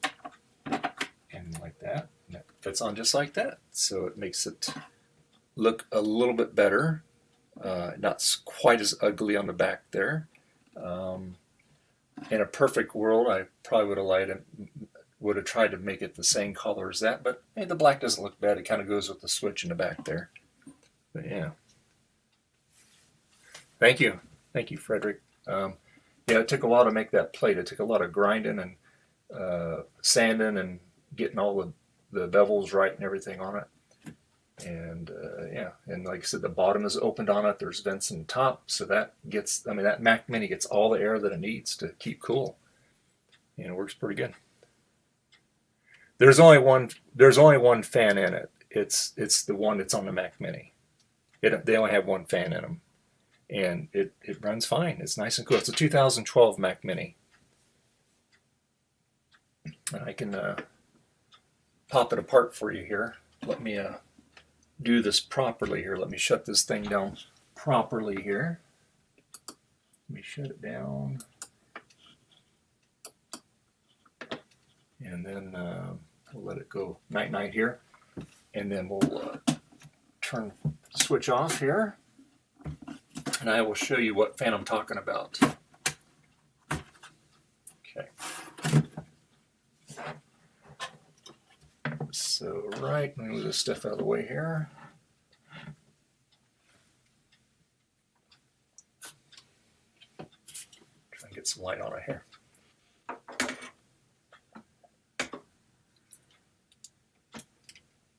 And like that. And it fits on just like that. So it makes it look a little bit better. Not quite as ugly on the back there. In a perfect world, I probably would have tried to make it the same color as that, but hey, the black doesn't look bad. It kind of goes with the switch in the back there. But yeah. Thank you, Frederick. Yeah, it took a while to make that plate. It took a lot of grinding and sanding and getting all the bevels right and everything on it. And yeah, and like I said, the bottom is opened on it. There's vents in the top, so that gets, I mean, that Mac Mini gets all the air that it needs to keep cool. And it works pretty good. There's only one fan in it. It's the one that's on the Mac Mini. They only have one fan in them, and it runs fine. It's nice and cool. It's a 2012 Mac Mini. And I can pop it apart for you here. Let me do this properly here. Let me shut this thing down properly here. Let me shut it down. And then we'll let it go night-night here. And then we'll turn the switch off here. And I will show you what fan I'm talking about. Okay. So, right, let me move this stuff out of the way here. Try and get some light on it here.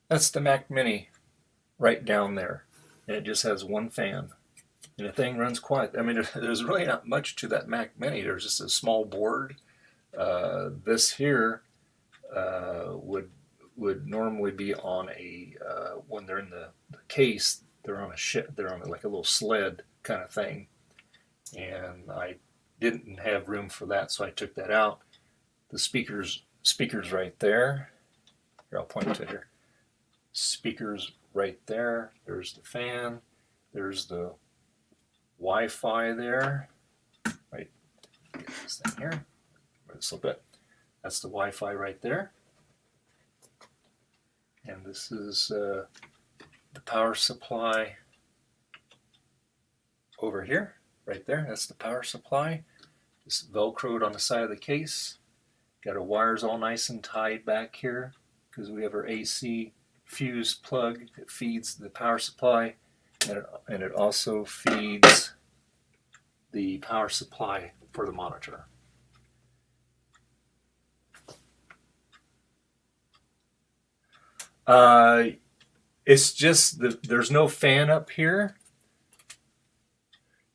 That's the Mac Mini right down there. And it just has one fan. And the thing runs quiet. I mean, there's really not much to that Mac Mini. There's just a small board. This here would normally be on a when they're in the case, they're on like a little sled kind of thing, and I didn't have room for that, so I took that out. The speakers right there. Here, I'll point to it here. Speakers right there. There's the fan. There's the Wi-Fi there. Right, get this thing here. This little bit. That's the Wi-Fi right there. And this is the power supply over here, right there. That's the power supply. It's Velcroed on the side of the case. Got our wires all nice and tied back here because we have our AC fuse plug that feeds the power supply, and it also feeds the power supply for the monitor. It's just there's no fan up here.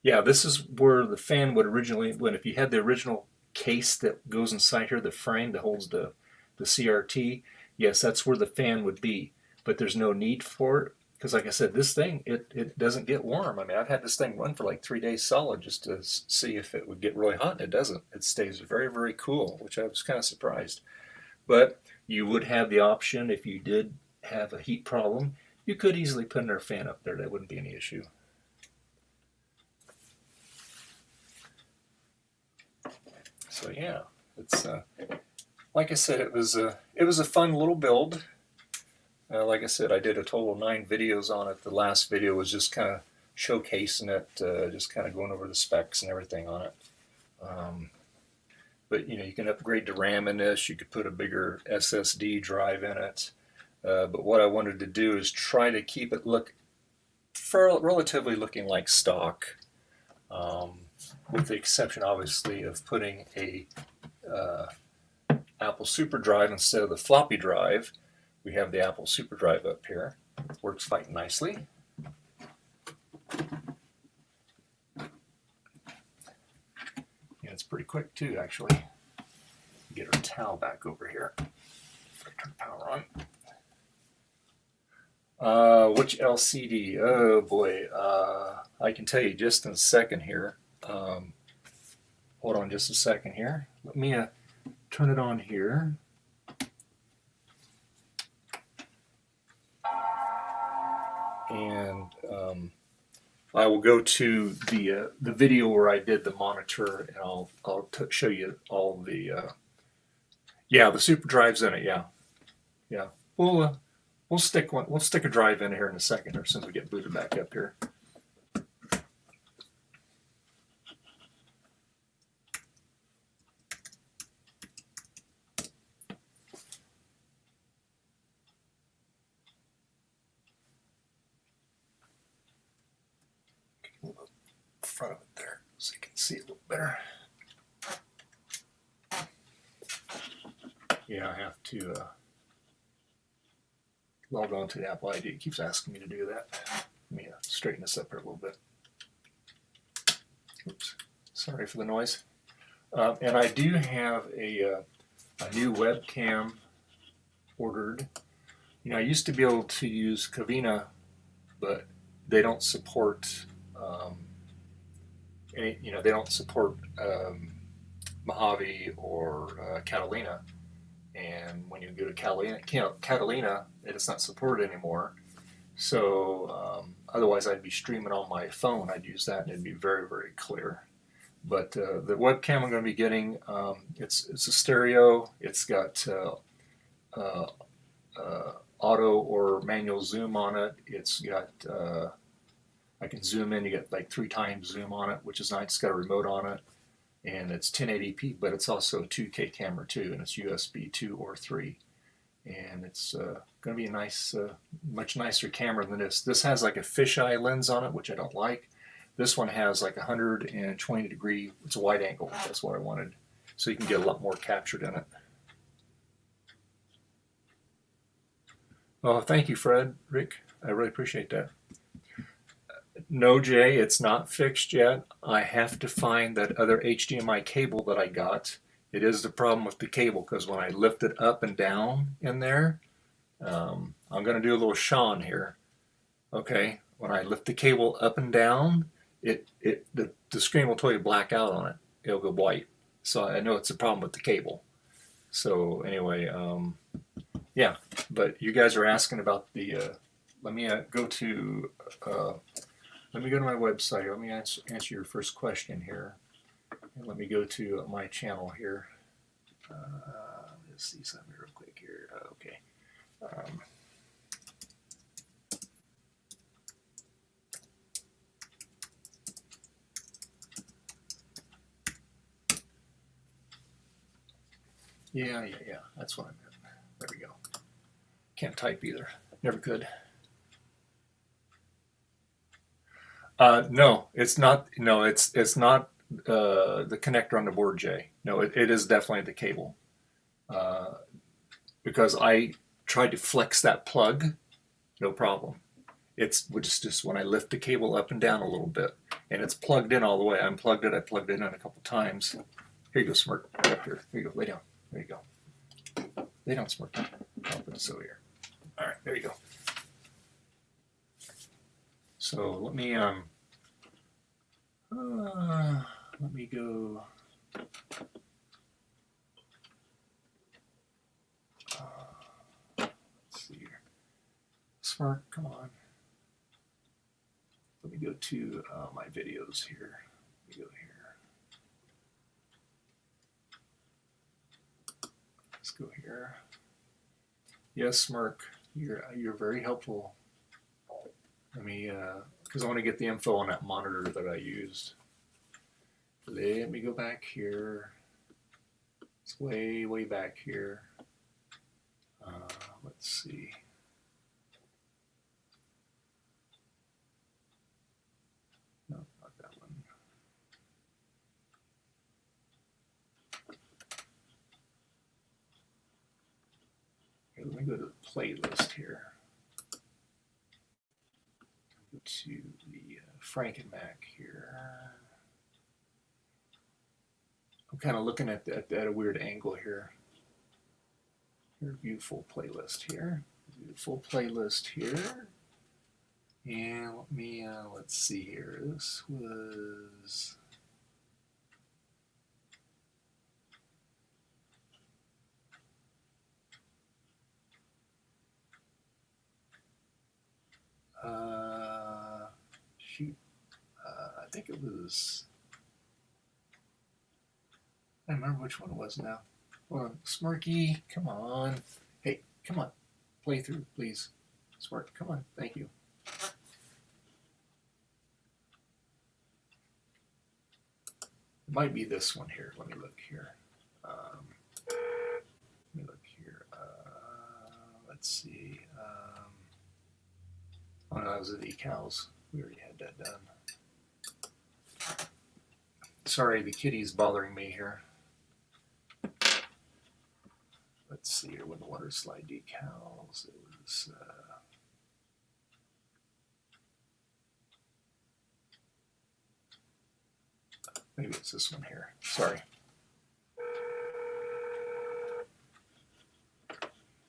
Yeah, this is where the fan would originally, if you had the original case that goes inside here, the frame that holds the CRT, yes, that's where the fan would be. But there's no need for it because, like I said, this thing, it doesn't get warm. I mean, I've had this thing run for like 3 days solid just to see if it would get really hot, and it doesn't. It stays very, very cool, which I was kind of surprised. But you would have the option, if you did have a heat problem, you could easily put another fan up there. That wouldn't be any issue. So yeah, it's like I said, it was a fun little build. Like I said, I did a total of 9 videos on it. The last video was just kind of showcasing it, just kind of going over the specs and everything on it. But you know, you can upgrade the RAM in this. You could put a bigger SSD drive in it. But what I wanted to do is try to keep it look relatively looking like stock, with the exception, obviously, of putting a Apple Super Drive instead of the floppy drive. We have the Apple Super Drive up here. Works quite nicely. Yeah, it's pretty quick too, actually. Get our towel back over here. Turn power on. Which LCD? Oh boy, I can tell you just in a second here. Hold on just a second here. Let me turn it on here. And I will go to the video where I did the monitor, and I'll show you all the yeah, the Super Drive's in it. Yeah. We'll stick a drive in here in a second, or as soon as we get booted back up here. Move up front of it there so you can see a little better. Yeah, I have to log on to the Apple ID. It keeps asking me to do that. Let me straighten this up here a little bit. Oops, sorry for the noise. And I do have a new webcam ordered. You know, I used to be able to use Kavina, but they don't support they don't support Mojave or Catalina. And when you go to Catalina, it is not supported anymore. So otherwise, I'd be streaming on my phone. I'd use that, and it'd be very, very clear. But the webcam I'm going to be getting, it's a stereo. It's got auto or manual zoom on it. It's got I can zoom in. You get like 3 times zoom on it, which is nice. It's got a remote on it. And it's 1080p, but it's also a 2K camera too, and it's USB 2 or 3. And it's going to be a nice, much nicer camera than this. This has like a fisheye lens on it, which I don't like. This one has like 120 degree, it's a wide angle. That's what I wanted. So you can get a lot more captured in it. Oh, thank you, Fred, Rick. I really appreciate that. No, Jay, it's not fixed yet. I have to find that other HDMI cable that I got. It is the problem with the cable, because when I lift it up and down in there, I'm going to do a little Sean here. Okay, when I lift the cable up and down, the screen will totally black out on it. It'll go white. So I know it's a problem with the cable. So anyway, yeah, but you guys are asking about the, let me go to my website. Let me answer your first question here. And let me go to my channel here. Let's see something real quick here. Okay. Yeah. That's what I meant. There we go. Can't type either. Never could. No, it's not. No, it's not the connector on the board, Jay. No, it is definitely the cable. Because I tried to flex that plug, no problem. It's just when I lift the cable up and down a little bit, and it's plugged in all the way. I unplugged it. I plugged it in a couple times. Here you go, Smirk. Right up here. Here you go. Lay down. There you go. Lay down, Smirk. I'll put this over here. All right. There you go. So let me go. Let's see here. Smirk, come on. Let me go to my videos here. Let me go here. Let's go here. Yes, Smirk. You're very helpful. Let me, because I want to get the info on that monitor that I used. Let me go back here. It's way, way back here. Let's see. No, not that one. Okay, let me go to the playlist here. Go to the FRANKIN Mac here. I'm kind of looking at a weird angle here. Here, view full playlist here. View full playlist here. And let me, let's see here. This was... shoot. I think it was... I don't remember which one it was now. Hold on. Smarky, come on. Hey, come on. Play through, please. Smart, come on. Thank you. It might be this one here. Let me look here. Let me look here. Let's see. Oh, no, that was the decals. We already had that done. Sorry, the kitty's bothering me here. Let's see here. When the water slide decals, it was... maybe it's this one here. Sorry.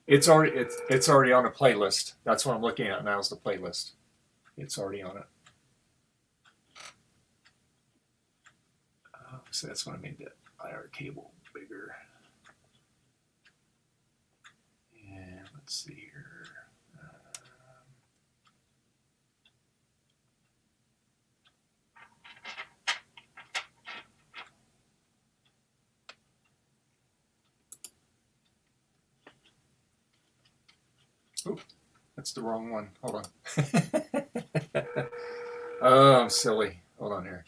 It's already on a playlist. That's what I'm looking at now is the playlist. It's already on it. So that's when I made that IR cable bigger. And let's see here. Oh, that's the wrong one. Hold on. Oh, I'm silly. Hold on here.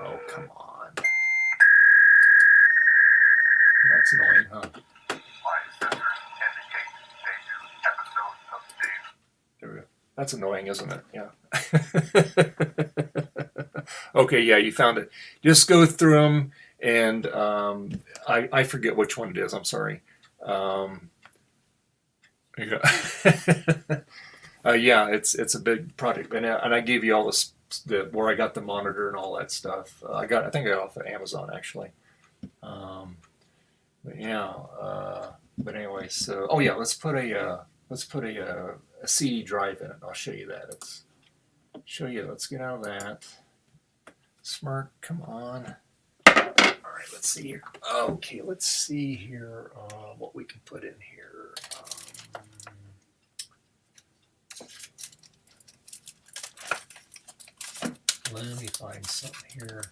Oh, come on. That's annoying, huh? There we go. That's annoying, isn't it? Yeah. Okay, yeah, you found it. Just go through them, and I forget which one it is. I'm sorry. Yeah, it's a big project, and I gave you all this where I got the monitor and all that stuff. I think I got it off of Amazon actually. But yeah, but anyway, so oh yeah, let's put a CD drive in it. I'll show you that. Let's get out of that. Smart, come on. All right, let's see here. Okay, let's see here what we can put in here. Let me find something here.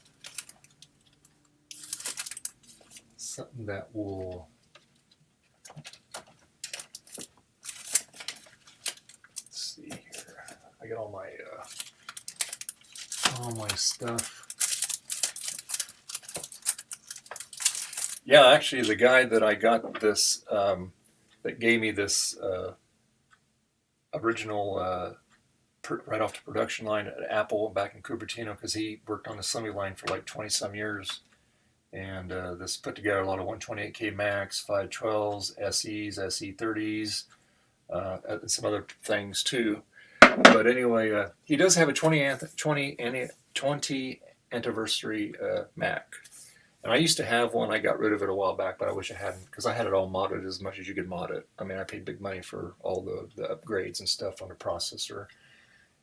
Something that will... Let's see here. I got all my stuff. Yeah, actually, the guy that I got this, that gave me this original right off the production line at Apple back in Cupertino, because he worked on the assembly line for like 20-some years. And this put together a lot of 128K Macs, 512s, SEs, SE30s, and some other things too. But anyway, he does have a 20th anniversary Mac. And I used to have one. I got rid of it a while back, but I wish I hadn't, because I had it all modded as much as you could mod it. I mean, I paid big money for all the upgrades and stuff on the processor.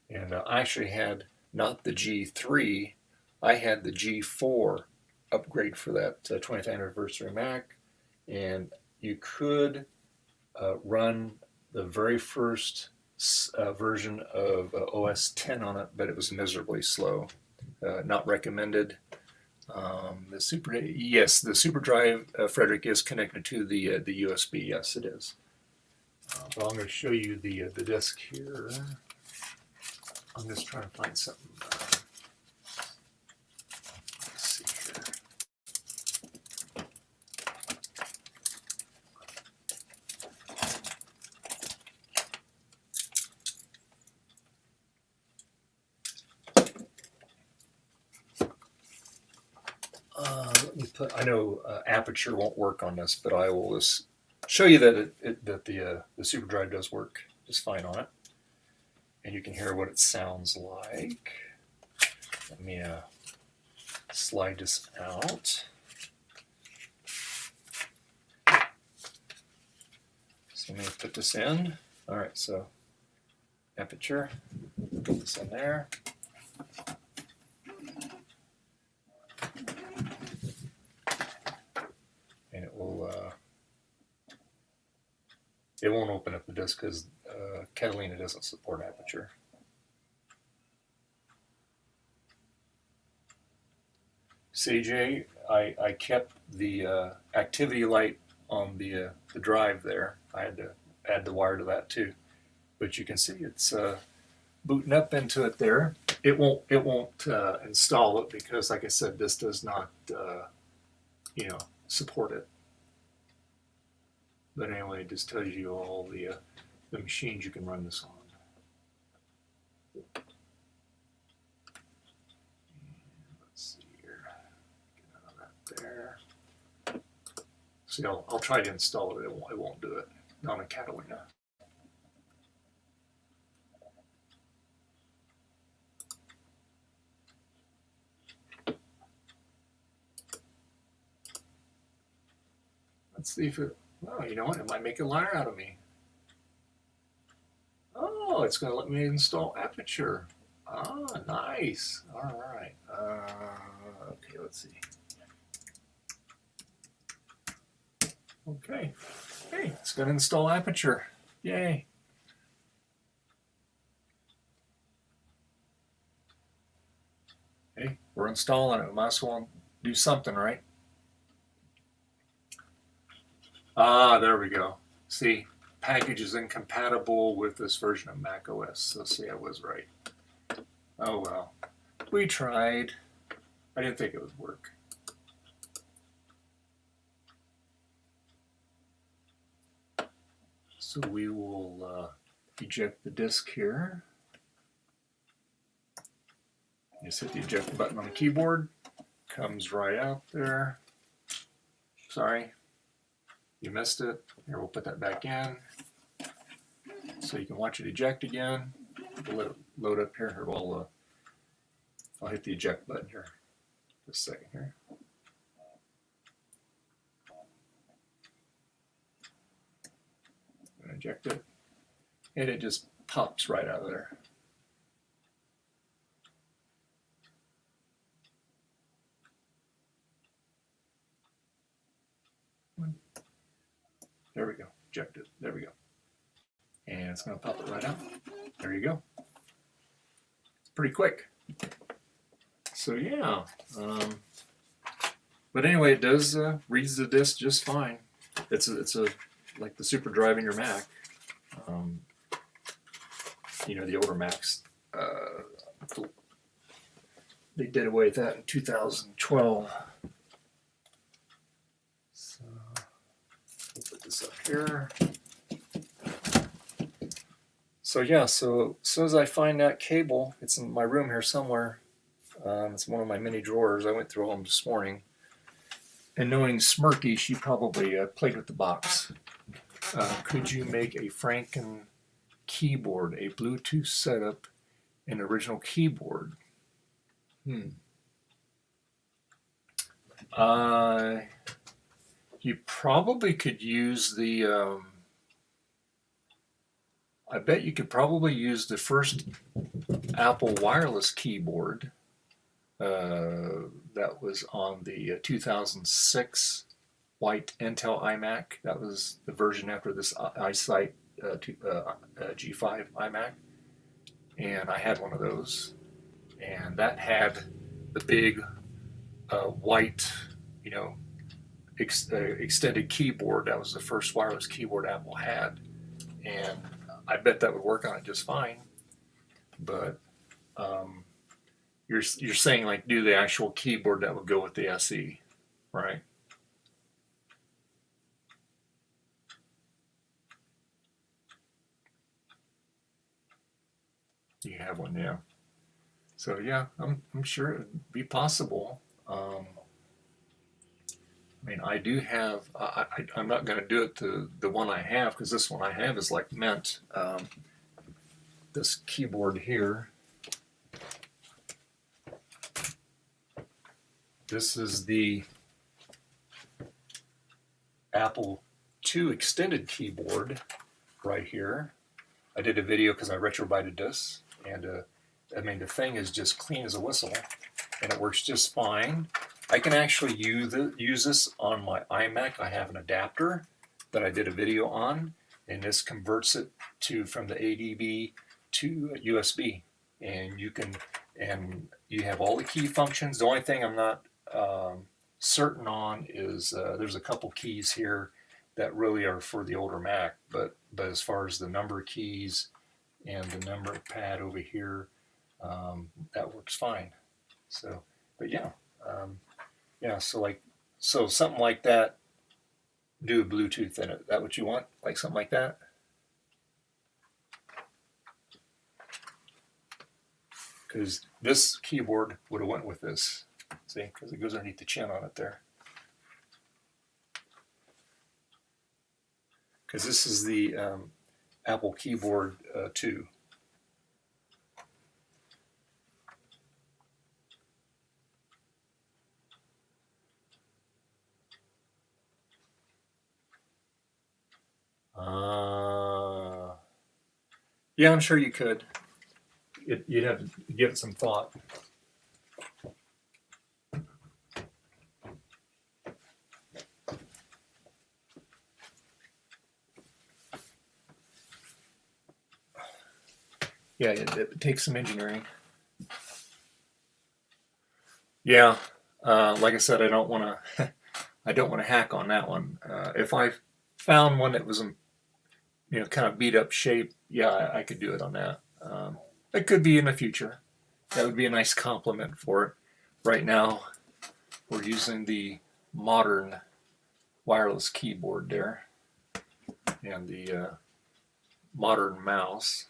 And I actually had not the G3, I had the G4 upgrade for that 20th anniversary Mac. And you could run the very first version of OS 10 on it, but it was miserably slow. Not recommended. The super drive, Frederick, is connected to the USB. Yes, it is. But I'm going to show you the disc here. I'm just trying to find something. Let's see here. Let me put. I know aperture won't work on this, but I will just show you that that the SuperDrive does work just fine on it, and you can hear what it sounds like. Let me slide this out. So let me put this in. All right, so aperture, put this in there. And it won't open up the disk because Catalina doesn't support aperture. CJ, I kept the activity light on the drive there. I had to add the wire to that too, but you can see it's booting up into it there. It won't install it because, like I said, this does not support it. But anyway, it just tells you all the machines you can run this on. Let's see here. Get out of that there. See, I'll try to install it. It won't do it. Not on Catalina. Let's see if it. Oh, you know what? It might make a liar out of me. Oh, it's going to let me install aperture. Ah, nice. All right. Okay, let's see. Okay. Hey, it's going to install aperture. Yay. Hey, we're installing it. We might as well do something, right? Ah, there we go. See, package is incompatible with this version of Mac OS. So see, I was right. Oh well. We tried. I didn't think it would work. So we will eject the disk here. Just hit the eject button on the keyboard. Comes right out there. Sorry. You missed it. Here, we'll put that back in so you can watch it eject again. We'll let it load up here. Here, I'll hit the eject button here. Just a second here. I'm going to eject it, and it just pops right out of there. There we go. Eject it. There we go. And it's going to pop it right out. There you go. Pretty quick. So yeah. But anyway, it does reads the disk just fine. It's a like the SuperDrive in your Mac. The older Macs. They did away with that in 2012. So we'll put this up here. So yeah, so as soon as I find that cable, it's in my room here somewhere. It's one of my many drawers. I went through them this morning. And knowing Smirky, she probably played with the box. Could you make a Franken keyboard, a Bluetooth setup, an original keyboard? You probably could use the... I bet you could probably use the first Apple wireless keyboard that was on the 2006 white Intel iMac. That was the version after this iSight G5 iMac. And I had one of those. And that had the big white, extended keyboard. That was the first wireless keyboard Apple had. and I bet that would work on it just fine. But you're saying like do the actual keyboard that would go with the SE, right? You have one, yeah. So yeah, I'm sure it'd be possible. I mean, I do have. I'm not going to do it to the one I have because this one I have is like meant. This keyboard here. This is the Apple II extended keyboard right here. I did a video because I retrobited this, and I mean the thing is just clean as a whistle, and it works just fine. I can actually use this on my iMac. I have an adapter that I did a video on, and this converts it from the ADB to USB, and you have all the key functions. The only thing I'm not certain on is there's a couple keys here that really are for the older Mac, but as far as the number keys and the number pad over here, that works fine. So, but yeah. Yeah, so something like that, do a Bluetooth in it. Is that what you want? Like something like that? Because this keyboard would have went with this. See, because it goes underneath the chin on it there. Because this is the Apple Keyboard 2. Yeah, I'm sure you could. You'd have to give it some thought. Yeah, it takes some engineering. Yeah, like I said, I don't want to. I don't want to hack on that one. If I found one that was kind of beat up shape, yeah, I could do it on that. It could be in the future. That would be a nice compliment for it. Right now, we're using the modern wireless keyboard there and the modern mouse.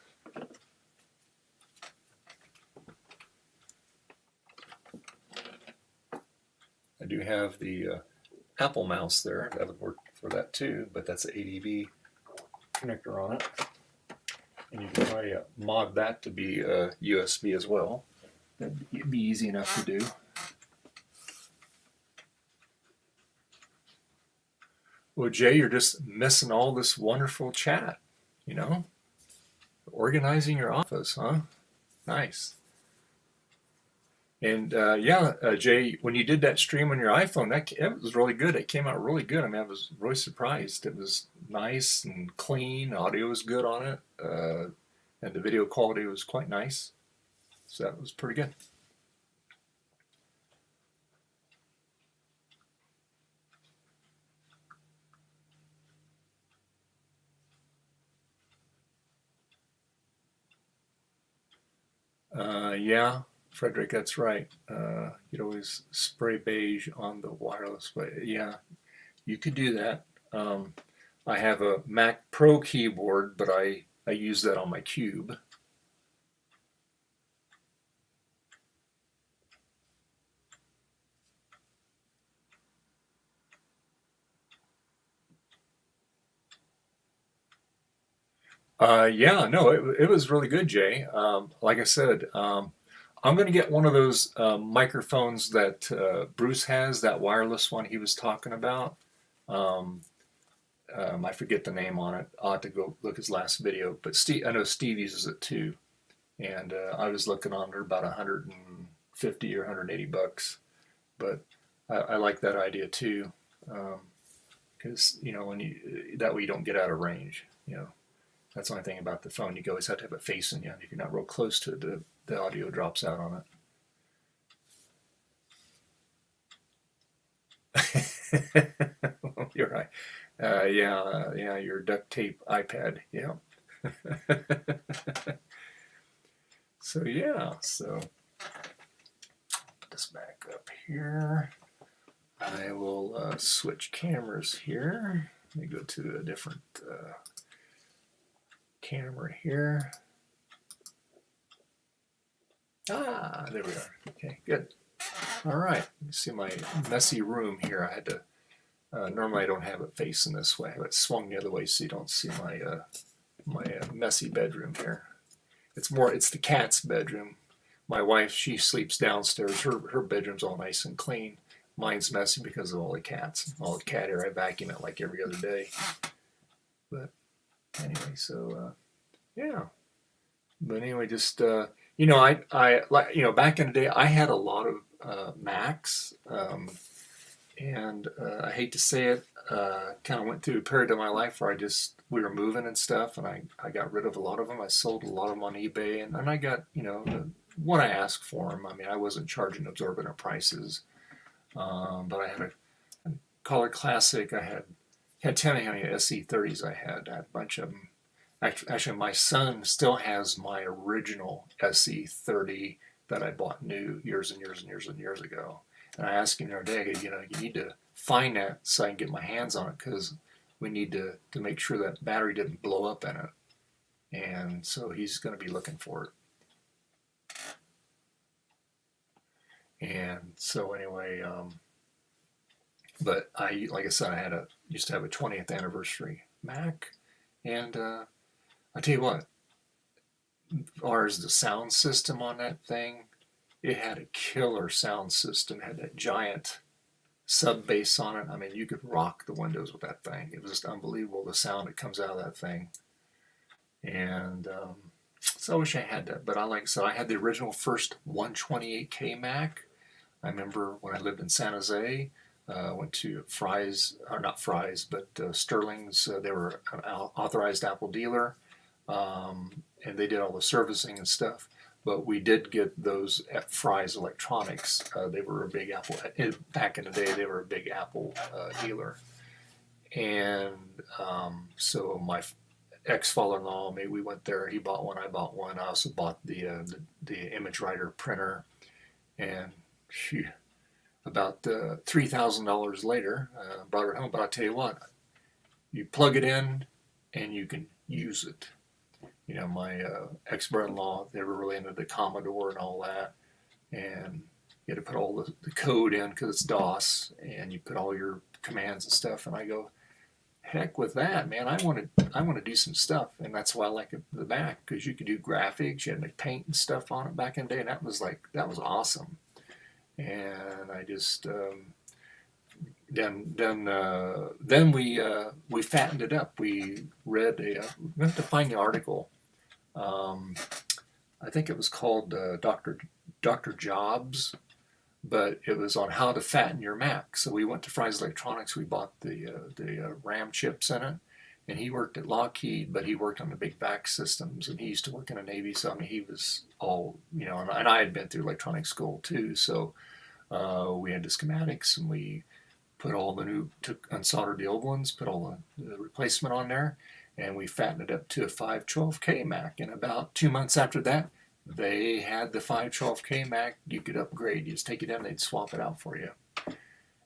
I do have the Apple mouse there. That would work for that too, but that's an ADB connector on it. And you can probably mod that to be USB as well. That'd be easy enough to do. Well, Jay, you're just missing all this wonderful chat, Organizing your office, huh? Nice. And Jay, when you did that stream on your iPhone, it was really good. It came out really good. I mean, I was really surprised. It was nice and clean. Audio was good on it, and the video quality was quite nice. So that was pretty good. Yeah, Frederick, that's right. You'd always spray beige on the wireless, but yeah, you could do that. I have a Mac Pro keyboard, but I use that on my Cube. Yeah, no, it was really good, Jay. Like I said, I'm going to get one of those microphones that Bruce has, that wireless one he was talking about. I forget the name on it. I'll have to go look his last video. But I know Steve uses it too. And I was looking on there about 150 or 180 bucks. But I like that idea too. Because, that way you don't get out of range, That's the only thing about the phone. You always have to have it facing you. If you're not real close to it, the audio drops out on it. You're right. Yeah, your duct tape iPad. Yeah. So yeah, so this back up here. I will switch cameras here. Let me go to a different camera here. Ah, there we are. Okay, good. All right. You see my messy room here. I had to. Normally, I don't have it facing this way. I have it swung the other way so you don't see my messy bedroom here. It's the cat's bedroom. My wife, she sleeps downstairs. Her bedroom's all nice and clean. Mine's messy because of all the cats. All the cat hair. I vacuum it like every other day. But anyway, so yeah. But anyway, just I like back in the day, I had a lot of Macs, and I hate to say it, kind of went through a period of my life where we were moving and stuff, and I got rid of a lot of them. I sold a lot of them on eBay, and I got what I asked for them. I mean, I wasn't charging exorbitant prices, but I had a Color Classic. I had 10 how many SE30s I had. I had a bunch of them. Actually, my son still has my original SE30 that I bought new years and years and years and years ago. And I asked him the other day, you need to find that so I can get my hands on it because we need to make sure that battery didn't blow up in it. And so he's going to be looking for it. And so anyway, but like I said, I used to have a 20th anniversary Mac, and I tell you what, as far as the sound system on that thing, it had a killer sound system. It had that giant sub bass on it. I mean, you could rock the windows with that thing. It was just unbelievable, the sound that comes out of that thing. And so I wish I had that. But like I said, I had the original first 128K Mac. I remember when I lived in San Jose, went to Fry's, or not Fry's, but Sterling's. They were an authorized Apple dealer, and they did all the servicing and stuff. But we did get those at Fry's Electronics. They were a big Apple, back in the day, they were a big Apple dealer. And so my ex-father-in-law, we went there. He bought one, I bought one. I also bought the Image Writer printer. And about $3,000 later, brought it home. But I'll tell you what, you plug it in and you can use it. My ex-brother-in-law, they were really into the Commodore and all that. And you had to put all the code in because it's DOS, and you put all your commands and stuff. And I go, heck with that, man. I want to do some stuff. And that's why I like the Mac, because you could do graphics. You had to paint and stuff on it back in the day. And that was awesome. And I just then we fattened it up. We have to find the article. I think it was called Dr. Jobs, but it was on how to fatten your Mac. So we went to Fry's Electronics. We bought the RAM chips in it, and he worked at Lockheed, but he worked on the big VAX systems, and he used to work in the Navy. So I mean, he was all and I had been through electronic school too. So we had the schematics, and we put all took unsoldered the old ones, put all the replacement on there, and we fattened it up to a 512K Mac. And about 2 months after that, they had the 512K Mac. You could upgrade. You just take it in, they'd swap it out for you.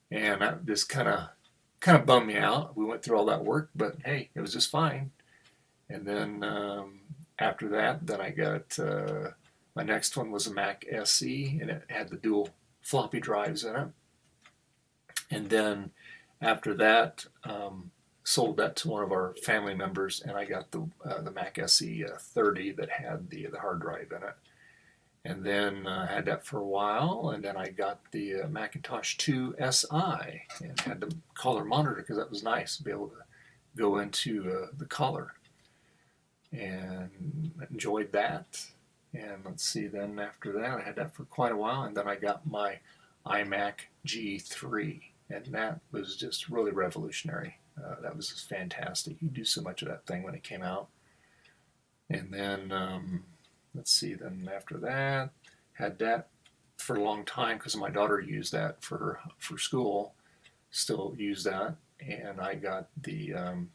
And that just kind of bummed me out. We went through all that work, but hey, it was just fine. And then after that, then I got my next one was a Mac SE, and it had the dual floppy drives in it. And then after that, sold that to one of our family members, and I got the Mac SE 30 that had the hard drive in it. And then I had that for a while, and then I got the Macintosh 2 SI and had the color monitor because that was nice to be able to go into the color, and enjoyed that. And let's see, then after that I had that for quite a while, and then I got my Imac G3, and that was just really revolutionary. That was just fantastic. You do so much of that thing when it came out. And then let's see, then after that, had that for a long time because my daughter used that for school, still use that. and I got the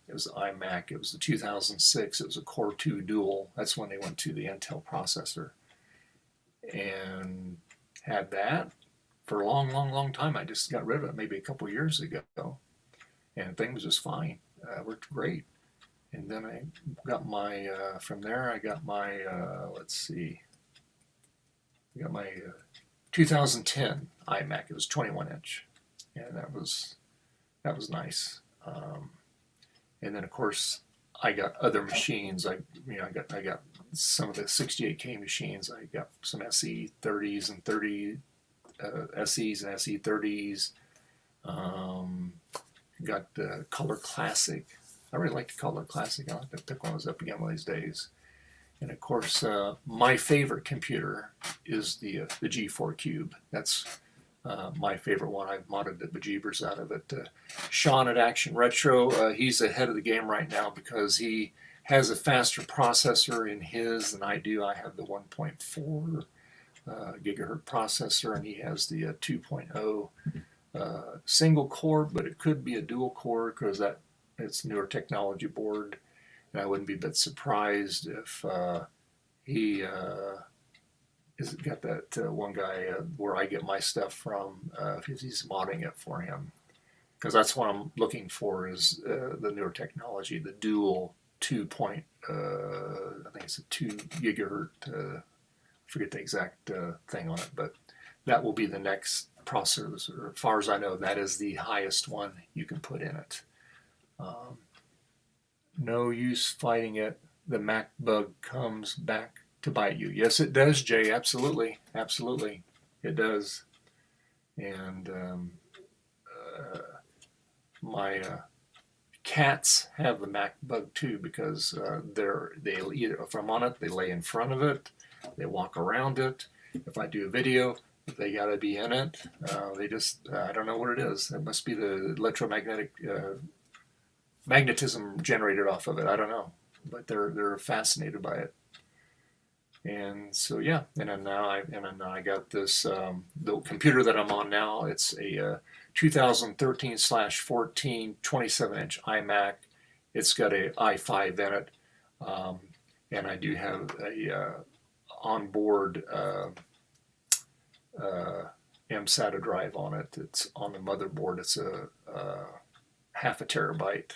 it was the iMac. It was the 2006. It was a Core 2 Dual. That's when they went to the Intel processor, and had that for a long, long, long time. I just got rid of it maybe a couple years ago, and things was just fine. Worked great. And then I got my from there. I got my let's see. I got my 2010 iMac. It was 21-inch, and that was nice. And then of course I got other machines. I got some of the 68K machines. I got some SE 30s and 30 SEs and SE 30s. Got the Color Classic. I really like the Color Classic. I'll have to pick one of those up again one of these days. And of course, my favorite computer is the G4 Cube. That's my favorite one. I've modded the bejeebers out of it. Sean at Action Retro, he's ahead of the game right now because he has a faster processor in his than I do. I have the 1.4 gigahertz processor, and he has the 2.0 single core, but it could be a dual core because it's newer technology board. And I wouldn't be a bit surprised if he has got that one guy where I get my stuff from, if he's modding it for him. Because that's what I'm looking for is the newer technology, the dual 2. I think it's a 2 gigahertz. I forget the exact thing on it, but that will be the next processor. As far as I know, that is the highest one you can put in it. No use fighting it. The Mac bug comes back to bite you. Yes, it does, Jay. Absolutely. Absolutely. It does. And my cats have the Mac bug too because they either, if I'm on it, they lay in front of it, they walk around it. If I do a video, they got to be in it. They just, I don't know what it is. It must be the electromagnetic magnetism generated off of it. I don't know, but they're fascinated by it. And so yeah, and then now I got this the computer that I'm on now. It's a 2013/14 27-inch iMac. It's got a i5 in it, and I do have a onboard mSATA drive on it. It's on the motherboard. It's a half a terabyte,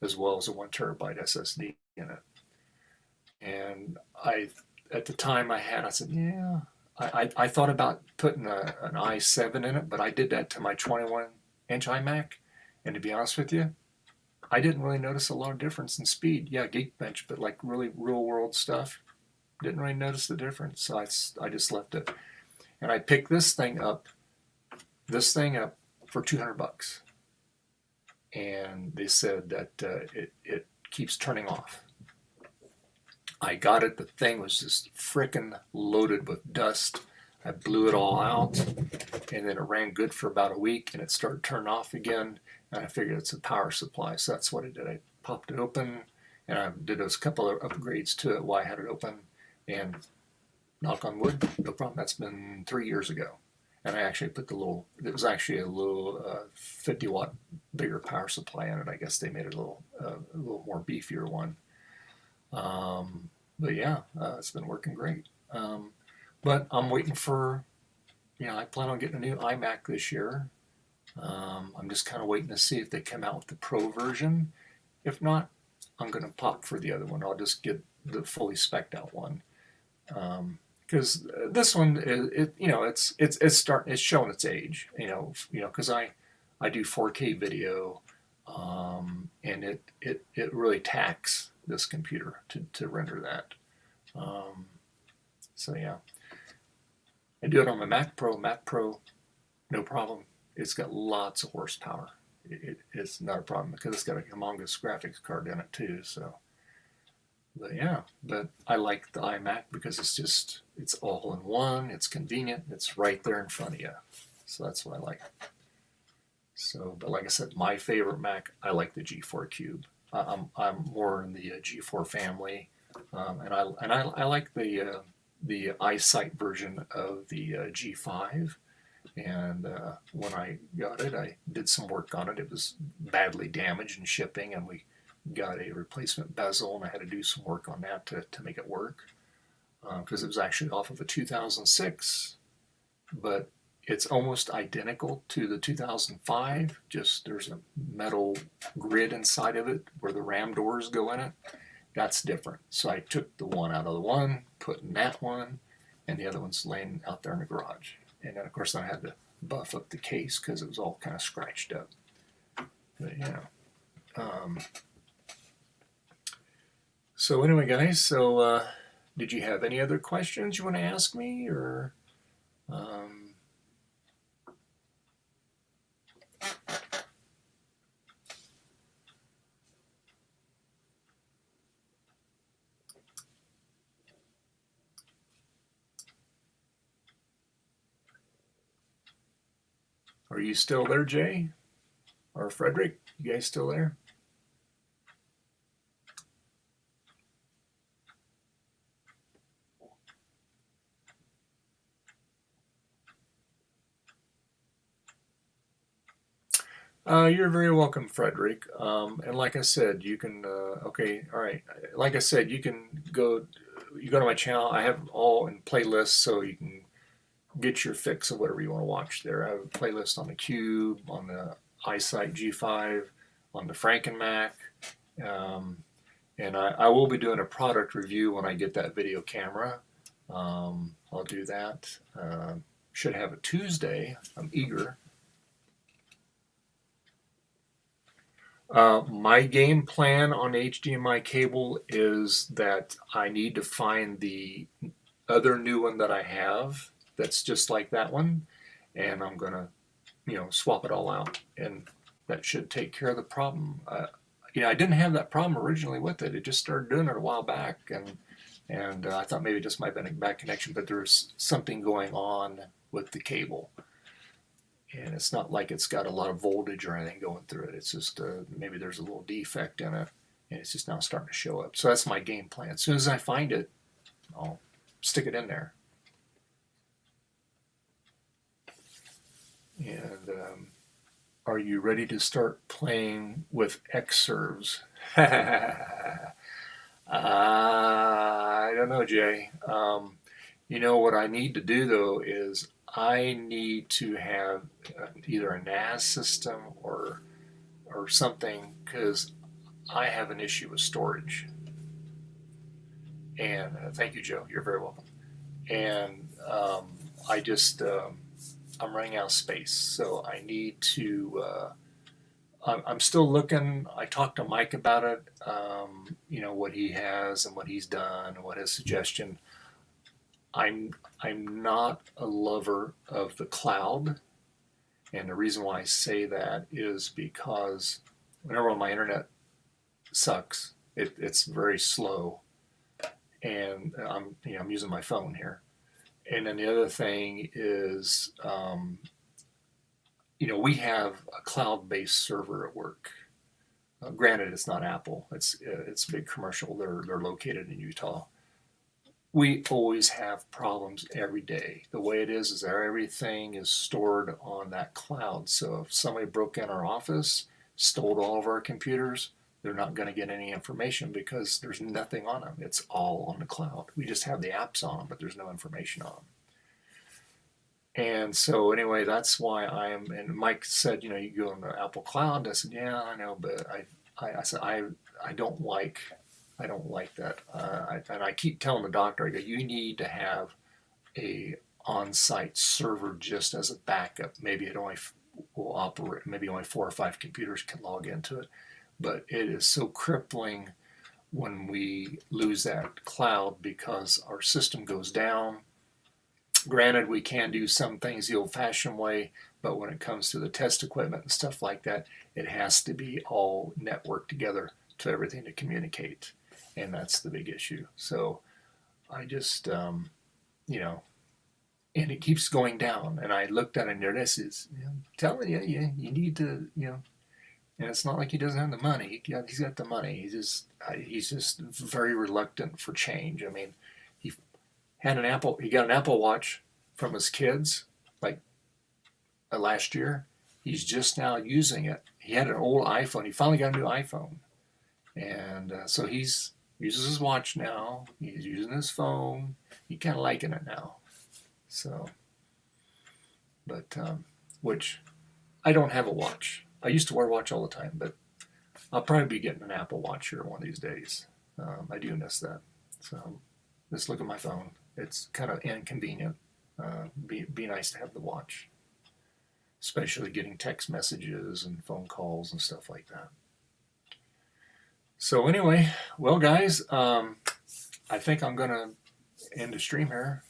as well as a 1 terabyte SSD in it. And at the time I said, yeah, I thought about putting an i7 in it, but I did that to my 21-inch iMac, and to be honest with you, I didn't really notice a lot of difference in speed. Yeah, Geekbench, but like really real-world stuff, didn't really notice the difference, so I just left it. And I picked this thing up for $200. And they said that it keeps turning off. I got it. The thing was just frickin' loaded with dust. I blew it all out, and then it ran good for about a week, and it started turning off again. And I figured it's a power supply, so that's what I did. I popped it open, and I did a couple of upgrades to it while I had it open. And knock on wood, no problem. That's been 3 years ago. And I actually put it was actually a little 50 watt bigger power supply in it. I guess they made it a little more beefier one. But yeah, it's been working great. But I'm waiting for, I plan on getting a new iMac this year. I'm just kind of waiting to see if they come out with the Pro version. If not, I'm going to pop for the other one. I'll just get the fully spec'd out one. Because this one, it's showing its age, because I do 4K video, and it really taxes this computer to render that. So yeah, I do it on my Mac Pro. No problem. It's got lots of horsepower. It's not a problem because it's got a humongous graphics card in it too. So. But yeah, but I like the iMac because it's all in one, it's convenient, it's right there in front of you. So that's what I like. So, but like I said, my favorite Mac, I like the G4 Cube. I'm more in the G4 family, and I like the iSight version of the G5, And when I got it, I did some work on it. It was badly damaged in shipping, and we got a replacement bezel, and I had to do some work on that to make it work, because it was actually off of a 2006, but it's almost identical to the 2005. Just there's a metal grid inside of it where the ram doors go in it. That's different. So I took the one out of the one, put in that one, and the other one's laying out there in the garage. And then, of course, I had to buff up the case because it was all kind of scratched up. But, yeah. So anyway, guys, so did you have any other questions you want to ask me? Or are you still there, Jay? Or Frederick? You guys still there? You're very welcome, Frederick. And like I said, you can, okay, all right. Like I said, you can go, you go to my channel. I have all in playlists, so you can get your fix of whatever you want to watch there. I have a playlist on the Cube, on the iSight G5, on the FRANKIN Mac. And I will be doing a product review when I get that video camera. I'll do that. Should have it Tuesday. I'm eager. My game plan on HDMI cable is that I need to find the other new one that I have that's just like that one, and I'm gonna, swap it all out, and that should take care of the problem. I didn't have that problem originally with it. It just started doing it a while back, and I thought maybe it just might have been a bad connection, but there's something going on with the cable. And it's not like it's got a lot of voltage or anything going through it. It's just maybe there's a little defect in it, and it's just now starting to show up. So that's my game plan. As soon as I find it, I'll stick it in there. And are you ready to start playing with Xserves? I don't know, Jay. What I need to do, though, is I need to have either a NAS system or something, because I have an issue with storage. And thank you, Joe. You're very welcome. And I just I'm running out of space, so I need to. I'm still looking. I talked to Mike about it. What he has and what he's done and what his suggestion. I'm not a lover of the cloud, and the reason why I say that is because whenever my internet sucks, it's very slow, and I'm using my phone here. And then the other thing is, we have a cloud-based server at work. Granted, it's not Apple. It's a big commercial. They're located in Utah. We always have problems every day. The way it is that everything is stored on that cloud. So if somebody broke in our office, stole all of our computers, they're not going to get any information because there's nothing on them. It's all on the cloud. We just have the apps on them, but there's no information on them. And so anyway, that's why and Mike said, you go on the Apple Cloud. I said, yeah, I know, but I said, I don't like that. And I keep telling the doctor, I go, you need to have a on-site server just as a backup. Maybe it only will operate, maybe only 4 or 5 computers can log into it. But it is so crippling when we lose that cloud because our system goes down. Granted, we can do some things the old-fashioned way, but when it comes to the test equipment and stuff like that, it has to be all networked together to everything to communicate. And that's the big issue. So I just, and it keeps going down. And I looked at it and there this is, telling you, you need to, and it's not like he doesn't have the money. He's got the money. He's just very reluctant for change. I mean, he got an Apple Watch from his kids, like last year. He's just now using it. He had an old iPhone. He finally got a new iPhone. And so he's uses his watch now. He's using his phone. He's kind of liking it now. So, but, which I don't have a watch. I used to wear a watch all the time, but I'll probably be getting an Apple Watch here one of these days. I do miss that. So just look at my phone. It's kind of inconvenient. Be nice to have the watch, especially getting text messages and phone calls and stuff like that. So anyway, well guys, I think I'm gonna end the stream here.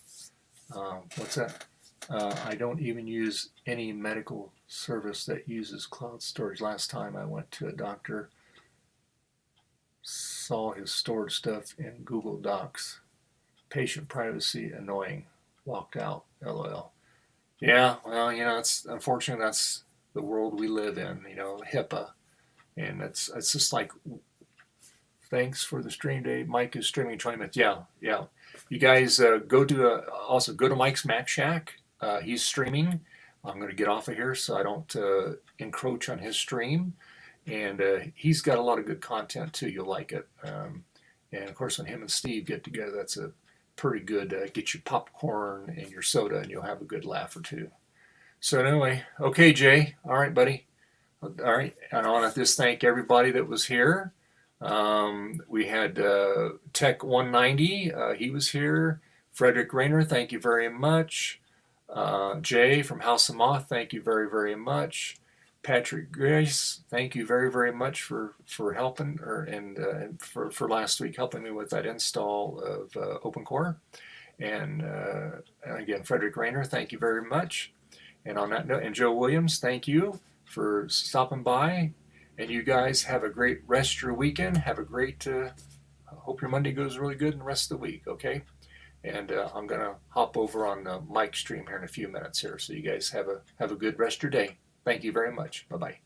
What's that? I don't even use any medical service that uses cloud storage. Last time I went to a doctor, saw his stored stuff in Google Docs. Patient privacy annoying. Walked out. LOL. Yeah, well, you know, it's unfortunately that's the world we live in. You know, HIPAA, and it's just like, thanks for the stream day. Mike is streaming 20 minutes. Yeah. You guys also go to Mike's Mac Shack. He's streaming. I'm going to get off of here so I don't encroach on his stream. And he's got a lot of good content too. You'll like it. And of course, when him and Steve get together, that's a pretty good. Get your popcorn and your soda, and you'll have a good laugh or two. So anyway, okay, Jay. All right, buddy. All right, and I want to just thank everybody that was here. We had Tech 190. He was here. Frederick Rayner, thank you very much. Jay from House of Moth, thank you very, very much. Patrick Grace, thank you very, very much for helping, and for last week helping me with that install of OpenCore. And again, Frederick Rayner, thank you very much. And on that note, and Joe Williams, thank you for stopping by. And you guys have a great rest of your weekend. Have a great, hope your Monday goes really good and the rest of the week, okay? And I'm going to hop over on Mike's stream here in a few minutes here. So you guys have a good rest of your day. Thank you very much. Bye-bye.